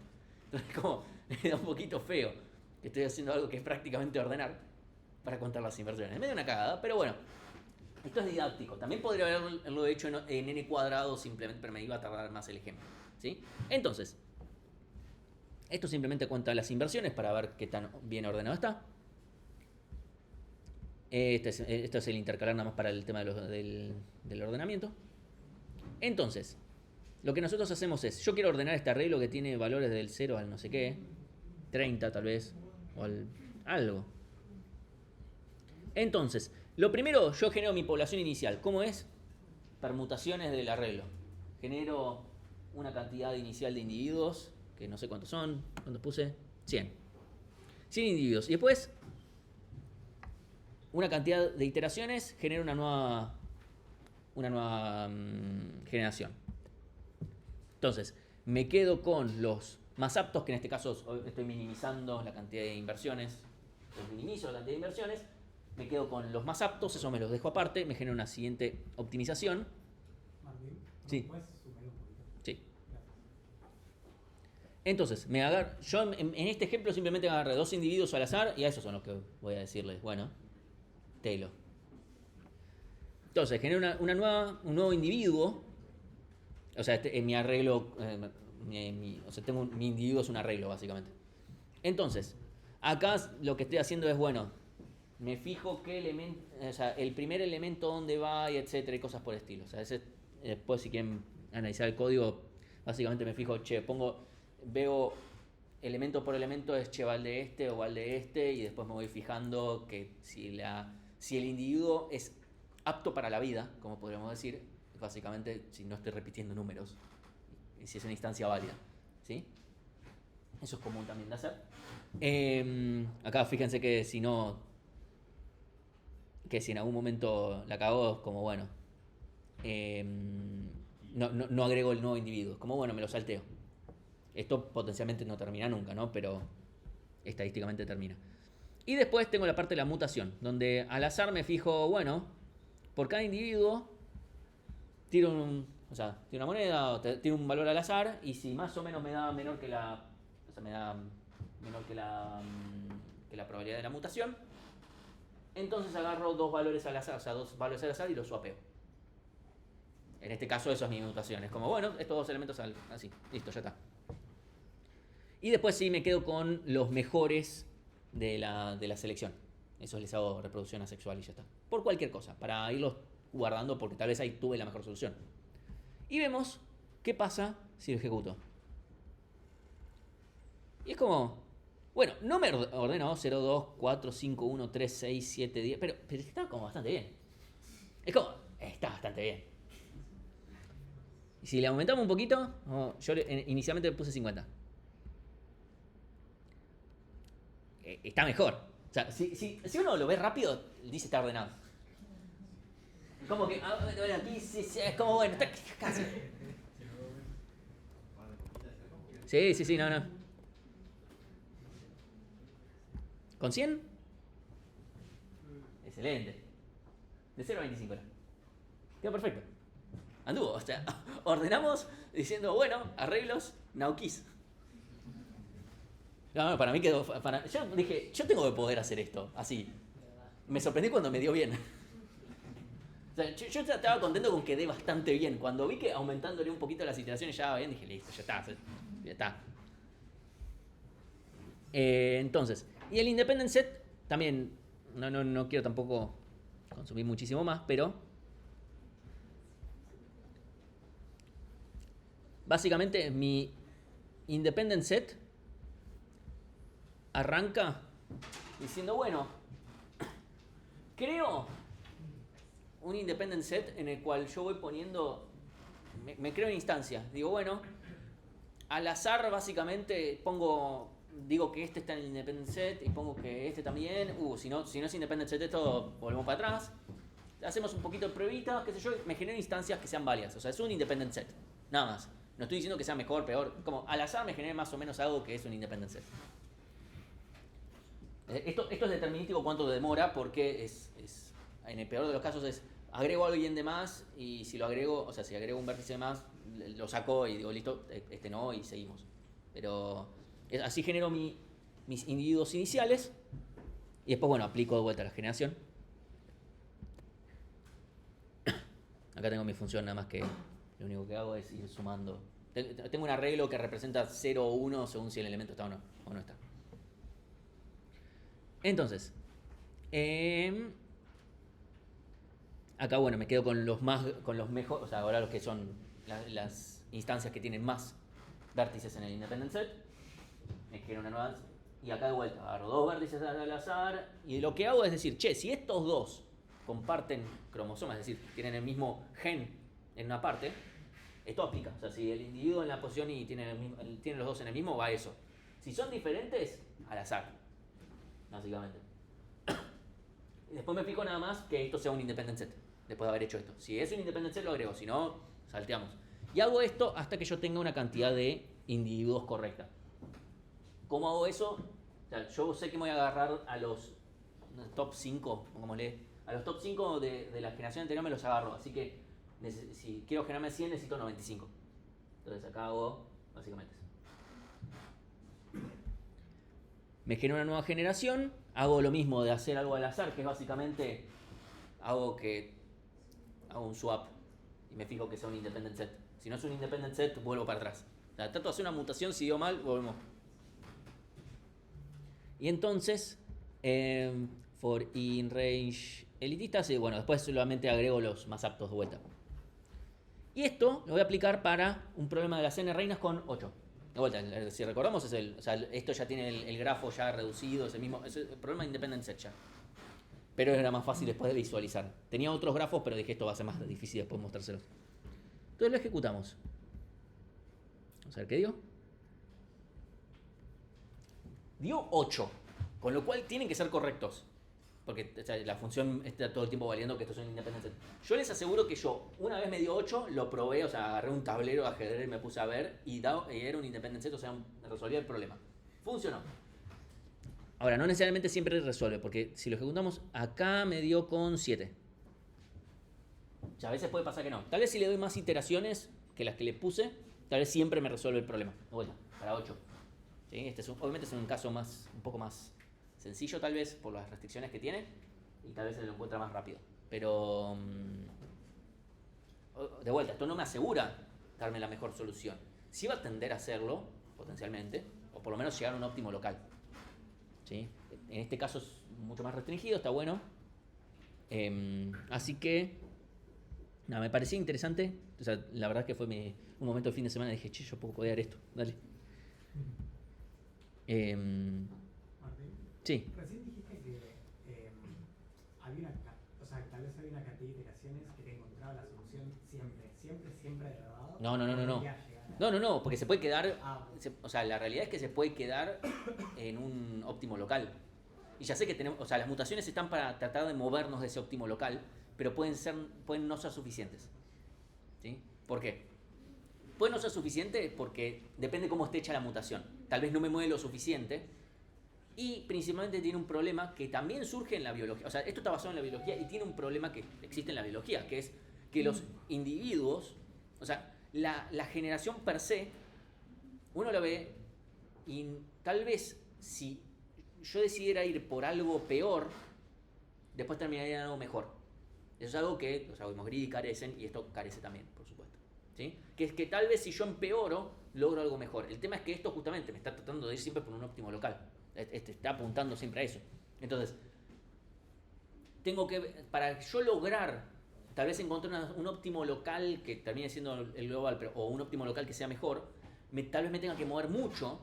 Entonces como me da un poquito feo que estoy haciendo algo que es prácticamente ordenar para contar las inversiones. Es medio una cagada, pero bueno. Esto es didáctico. También podría haberlo hecho en n cuadrado simplemente, pero me iba a tardar más el ejemplo. ¿Sí? Entonces, esto simplemente cuenta las inversiones para ver qué tan bien ordenado está. Esto es el intercalar nada más para el tema del ordenamiento. Entonces, lo que nosotros hacemos es, yo quiero ordenar este arreglo que tiene valores del 0 al no sé qué, 30 tal vez, o algo. Entonces, lo primero, yo genero mi población inicial. ¿Cómo es? Permutaciones del arreglo. Genero una cantidad inicial de individuos, que no sé cuántos son, ¿cuántos puse? 100. 100 individuos. Y después, una cantidad de iteraciones genera una nueva generación. Entonces, me quedo con los más aptos, que en este caso estoy minimizando la cantidad de inversiones. Entonces, minimizo la cantidad de inversiones. Me quedo con los más aptos, eso me los dejo aparte. Me genera una siguiente optimización. Martín, Sí. ¿puedes subir un poquito? Sí. Entonces, yo en este ejemplo simplemente agarré dos individuos al azar y a esos son los que voy a decirles, bueno, telo. Entonces, genero un nuevo individuo. O sea, en mi arreglo, mi individuo es un arreglo, básicamente. Entonces, acá lo que estoy haciendo es, bueno, me fijo qué elemento, o sea, el primer elemento dónde va y etcétera y cosas por el estilo. O sea, después si quieren analizar el código, básicamente me fijo, veo elemento por elemento, es val de este o val de este, y después me voy fijando que si el individuo es apto para la vida, como podríamos decir, básicamente si no estoy repitiendo números, y si es una instancia válida, ¿sí? Eso es común también de hacer. Acá fíjense que si en algún momento la cago, es como bueno, no agrego el nuevo individuo, es como bueno, me lo salteo. Esto potencialmente no termina nunca, ¿no? Pero estadísticamente termina. Y después tengo la parte de la mutación, donde al azar me fijo, bueno, por cada individuo tiro una moneda, o tiro un valor al azar, y si más o menos me da menor que la probabilidad de la mutación, entonces agarro dos valores al azar y los swapeo. En este caso eso es mi mutación. Es como, bueno, estos dos elementos así. Listo, ya está. Y después sí me quedo con los mejores de la selección. Eso les hago reproducción asexual y ya está. Por cualquier cosa, para irlos guardando porque tal vez ahí tuve la mejor solución. Y vemos qué pasa si lo ejecuto. Y es como, bueno, no me ordenó 0, 2, 4, 5, 1, 3, 6, 7, 10, pero está como bastante bien. Es como, está bastante bien. Y si le aumentamos un poquito, yo inicialmente puse 50. Está mejor. O sea, si uno lo ve rápido, dice está ordenado. Como que, bueno, aquí sí, es como, bueno, está casi. Sí, no. ¿Con 100? Excelente. De 0 a 25 era. Quedó perfecto. Anduvo, o sea, ordenamos diciendo, bueno, arreglos, now keys. No, para mí quedó. Yo dije, yo tengo que poder hacer esto, así. Me sorprendí cuando me dio bien. O sea, yo estaba contento con que dé bastante bien. Cuando vi que aumentándole un poquito las iteraciones ya va bien, dije, listo, ya está. Entonces, y el independent set también, no quiero tampoco consumir muchísimo más, pero básicamente mi independent set arranca diciendo, bueno, creo un independent set en el cual yo voy poniendo, me creo una instancia. Digo, bueno, al azar básicamente digo que este está en el independent set y pongo que este también. Si no es independent set esto, volvemos para atrás. Hacemos un poquito de pruebita, qué sé yo, me genero instancias que sean válidas. O sea, es un independent set, nada más. No estoy diciendo que sea mejor, peor. Como al azar me genere más o menos algo que es un independent set. Esto es determinístico cuánto demora, porque en el peor de los casos es agrego a alguien de más y si lo agrego, o sea, si agrego un vértice de más, lo saco y digo, listo, este no, y seguimos. Pero así genero mis individuos iniciales y después, bueno, aplico de vuelta la generación. Acá tengo mi función, nada más que lo único que hago es ir sumando. Tengo un arreglo que representa 0 o 1 según si el elemento está o no está. Entonces, acá bueno, me quedo con los mejores, o sea, ahora los que son las instancias que tienen más vértices en el independent set. Me genero una nueva, y acá de vuelta agarro 2 vértices al azar, y lo que hago es decir, che, si estos dos comparten cromosomas, es decir, tienen el mismo gen en una parte, esto aplica. O sea, si el individuo en la posición y tiene los dos en el mismo, va eso. Si son diferentes, al azar, básicamente. Y después me fijo nada más que esto sea un independent set, después de haber hecho esto. Si es un independent set lo agrego, si no, salteamos. Y hago esto hasta que yo tenga una cantidad de individuos correcta. ¿Cómo hago eso? O sea, yo sé que me voy a agarrar a los top 5, pongámosle. A los top 5 de la generación anterior me los agarro, así que si quiero generarme 100 necesito 95. Entonces acá hago básicamente eso. Me genero una nueva generación, hago lo mismo de hacer algo al azar, que es básicamente hago un swap y me fijo que sea un independent set. Si no es un independent set, vuelvo para atrás. O sea, trato de hacer una mutación, si dio mal, volvemos. Y entonces, for in range elitistas, y bueno, después solamente agrego los más aptos de vuelta. Y esto lo voy a aplicar para un problema de las n reinas con 8. De vuelta, si recordamos, o sea, esto ya tiene el grafo ya reducido, es el problema de independent set ya. Pero era más fácil después de visualizar. Tenía otros grafos, pero dije esto va a ser más difícil después mostrárselos. Entonces lo ejecutamos. Vamos a ver qué dio. Dio 8, con lo cual tienen que ser correctos. Porque o sea, la función está todo el tiempo valiendo que estos son independientes. Yo les aseguro que yo, una vez me dio 8, lo probé, o sea, agarré un tablero de ajedrez y me puse a ver y era un independent set, o sea, resolvía el problema. Funcionó. Ahora, no necesariamente siempre resuelve, porque si lo ejecutamos, acá me dio con 7. O sea, a veces puede pasar que no. Tal vez si le doy más iteraciones que las que le puse, tal vez siempre me resuelve el problema. De vuelta, para 8. ¿Sí? Obviamente es un caso un poco más sencillo tal vez por las restricciones que tiene y tal vez se lo encuentra más rápido. Pero de vuelta, esto no me asegura darme la mejor solución. Sí va a tender a hacerlo, potencialmente, o por lo menos llegar a un óptimo local. ¿Sí? En este caso es mucho más restringido, está bueno. Así que nada, me parecía interesante. O sea, la verdad que fue un momento de fin de semana, dije, che, yo puedo codear esto, dale. Martín, Sí. recién dijiste que había o sea, que tal vez había una cantidad de iteraciones que te encontraba la solución siempre de verdad. No, porque se puede quedar, Bueno. o sea, la realidad es que se puede quedar en un óptimo local. Y ya sé que tenemos, o sea, las mutaciones están para tratar de movernos de ese óptimo local, pero pueden no ser suficientes. ¿Sí? ¿Por qué? Puede no ser suficiente porque depende cómo esté hecha la mutación. Tal vez no me mueve lo suficiente. Y principalmente tiene un problema que también surge en la biología. O sea, esto está basado en la biología y tiene un problema que existe en la biología, que es que los individuos, o sea, la generación per se, uno lo ve y tal vez si yo decidiera ir por algo peor, después terminaría en algo mejor. Eso es algo que los algoritmos greedy carecen y esto carece también, por supuesto. ¿Sí? Que es que tal vez si yo empeoro, logro algo mejor. El tema es que esto justamente me está tratando de ir siempre por un óptimo local. Está apuntando siempre a eso. Entonces, para yo lograr, tal vez encontrar un óptimo local que termine siendo el global, o un óptimo local que sea mejor, tal vez me tenga que mover mucho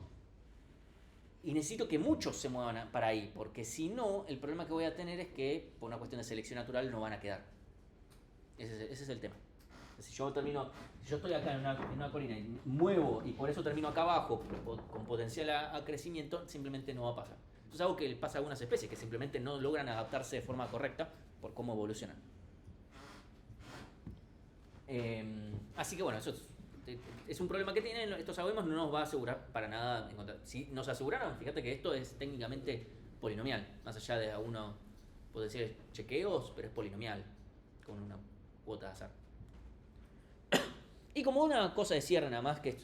y necesito que muchos se muevan para ahí, porque si no, el problema que voy a tener es que, por una cuestión de selección natural, no van a quedar. Ese es el tema. Si yo estoy acá en una colina y muevo y por eso termino acá abajo con potencial a crecimiento, simplemente no va a pasar. Eso es algo que le pasa a algunas especies que simplemente no logran adaptarse de forma correcta por cómo evolucionan. Así que bueno, eso es un problema que tienen estos algoritmos, no nos va a asegurar para nada encontrar. Si nos aseguraron, fíjate que esto es técnicamente polinomial, más allá de algunos potenciales chequeos, pero es polinomial, con una cuota de azar. Y como una cosa de cierre nada más, que es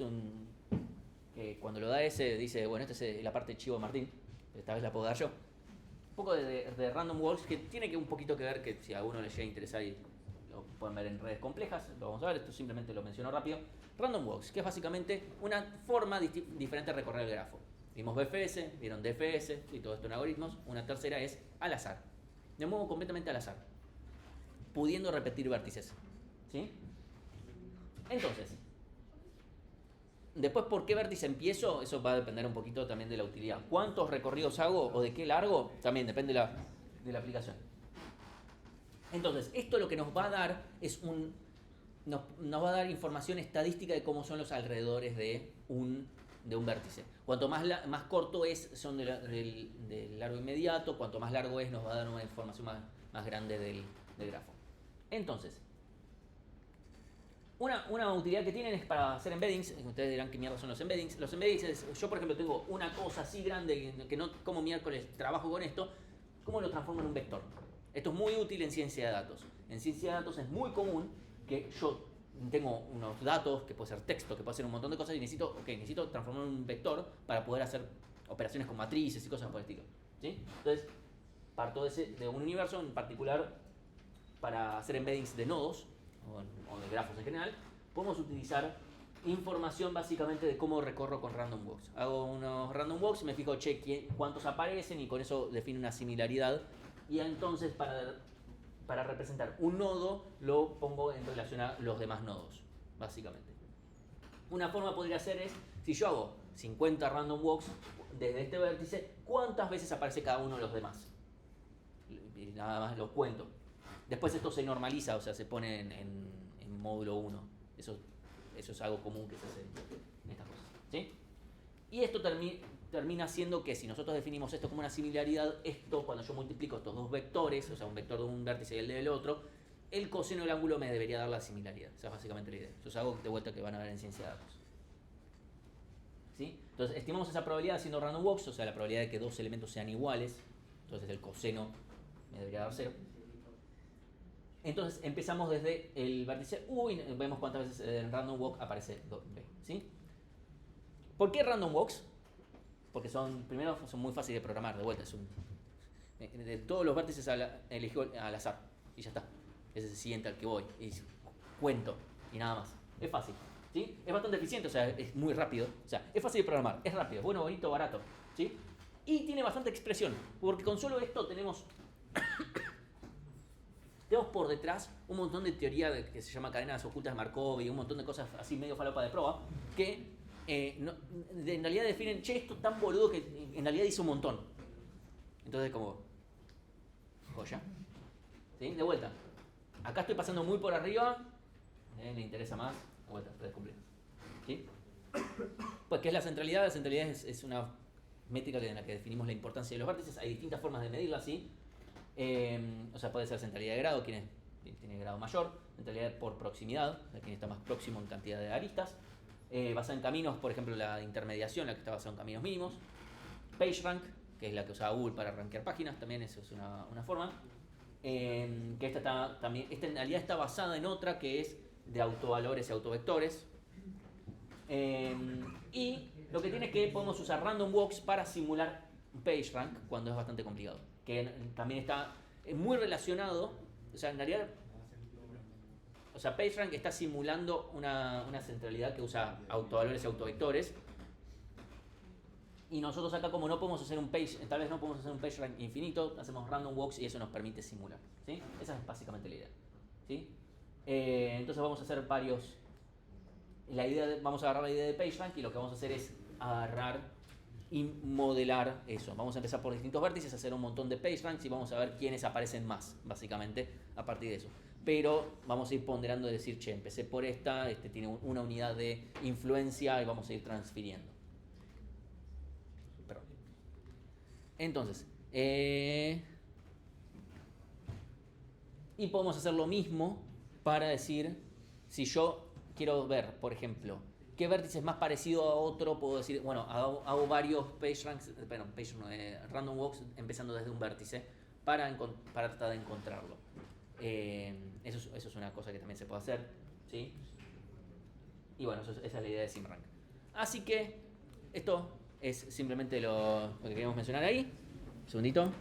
que cuando lo da ese, dice, bueno, esta es la parte de chivo de Martín, esta vez la puedo dar yo. Un poco de random walks que tiene un poquito que ver, que si a alguno le llega a interesar y lo pueden ver en redes complejas, lo vamos a ver, esto simplemente lo menciono rápido. Random walks, que es básicamente una forma diferente de recorrer el grafo. Vimos BFS, vieron DFS y todo esto en algoritmos. Una tercera es al azar, de modo completamente al azar, pudiendo repetir vértices. ¿Sí? Entonces, después, ¿por qué vértice empiezo? Eso va a depender un poquito también de la utilidad. ¿Cuántos recorridos hago o de qué largo? También depende de la aplicación. Entonces, esto lo que nos va a dar es nos va a dar información estadística de cómo son los alrededores de un vértice. Cuanto más corto son del largo inmediato, cuanto más largo es, nos va a dar una información más grande del grafo. Entonces, una utilidad que tienen es para hacer embeddings. Ustedes dirán qué mierda son los embeddings. Los embeddings es, yo por ejemplo tengo una cosa así grande que no como miércoles trabajo con esto, ¿cómo lo transformo en un vector? Esto es muy útil en ciencia de datos. En ciencia de datos es muy común que yo tengo unos datos, que puede ser texto, que puede ser un montón de cosas y necesito transformar en un vector para poder hacer operaciones con matrices y cosas por el estilo. ¿Sí? Entonces, parto de un universo en particular para hacer embeddings de nodos o de grafos en general. Podemos utilizar información básicamente de cómo recorro con random walks. Hago unos random walks, me fijo, cuántos aparecen y con eso defino una similaridad. Y entonces para representar un nodo lo pongo en relación a los demás nodos, básicamente. Una forma podría ser es, si yo hago 50 random walks desde este vértice, ¿cuántas veces aparece cada uno de los demás? Y nada más lo cuento. Después esto se normaliza, o sea, se pone en módulo 1. Eso es algo común que se hace en estas cosas. ¿Sí? Y esto termina siendo que si nosotros definimos esto como una similaridad, esto cuando yo multiplico estos dos vectores, o sea, un vector de un vértice y el del otro, el coseno del ángulo me debería dar la similaridad. Esa es básicamente la idea. Eso es algo de vuelta que van a ver en ciencia de datos. ¿Sí? Entonces estimamos esa probabilidad haciendo random walks, o sea, la probabilidad de que dos elementos sean iguales. Entonces el coseno me debería dar 0. Entonces empezamos desde el vértice U y vemos cuántas veces en random walk aparece B. ¿Sí? ¿Por qué random walks? Porque primero son muy fáciles de programar, de vuelta. De todos los vértices elijo al azar y ya está. Ese es el siguiente al que voy. Y cuento y nada más. Es fácil. ¿Sí? Es bastante eficiente, o sea, es muy rápido. O sea, es fácil de programar, es rápido, bueno, bonito, barato. ¿Sí? Y tiene bastante expresión, porque con solo esto tenemos por detrás un montón de teoría que se llama cadenas ocultas de Markov y un montón de cosas así medio falopa de prueba que en realidad definen, esto es tan boludo que en realidad dice un montón. Entonces como, joya. ¿Sí? De vuelta. Acá estoy pasando muy por arriba, le interesa más, de vuelta, redes complejas. ¿Sí? Pues, ¿qué es la centralidad? La centralidad es una métrica en la que definimos la importancia de los vértices. Hay distintas formas de medirla así. O sea, puede ser centralidad de grado, quien tiene grado mayor, centralidad por proximidad, o sea, quien está más próximo en cantidad de aristas, basada en caminos, por ejemplo la de intermediación, la que está basada en caminos mínimos, PageRank, que es la que usaba Google para rankear páginas, también eso es una forma, que esta en realidad está basada en otra que es de autovalores y autovectores, y lo que tiene es que podemos usar random walks para simular PageRank cuando es bastante complicado, que también está muy relacionado, o sea, en realidad, o sea, PageRank está simulando una centralidad que usa autovalores y autovectores, y nosotros acá como no podemos hacer tal vez no podemos hacer un PageRank infinito, hacemos random walks y eso nos permite simular, ¿sí? Esa es básicamente la idea, ¿sí? Entonces vamos a hacer varios, vamos a agarrar la idea de PageRank y lo que vamos a hacer es agarrar y modelar eso. Vamos a empezar por distintos vértices, hacer un montón de PageRanks y vamos a ver quiénes aparecen más, básicamente, a partir de eso. pero vamos a ir ponderando de decir, che, empecé por esta, tiene una unidad de influencia y vamos a ir transfiriendo. Perdón. Entonces, y podemos hacer lo mismo para decir, si yo quiero ver, por ejemplo, qué vértice es más parecido a otro, puedo decir, bueno, hago varios random walks empezando desde un vértice para tratar de encontrarlo. Eso es una cosa que también se puede hacer, ¿sí? Y bueno, esa es la idea de SimRank. Así que esto es simplemente lo que queríamos mencionar ahí. Un segundito.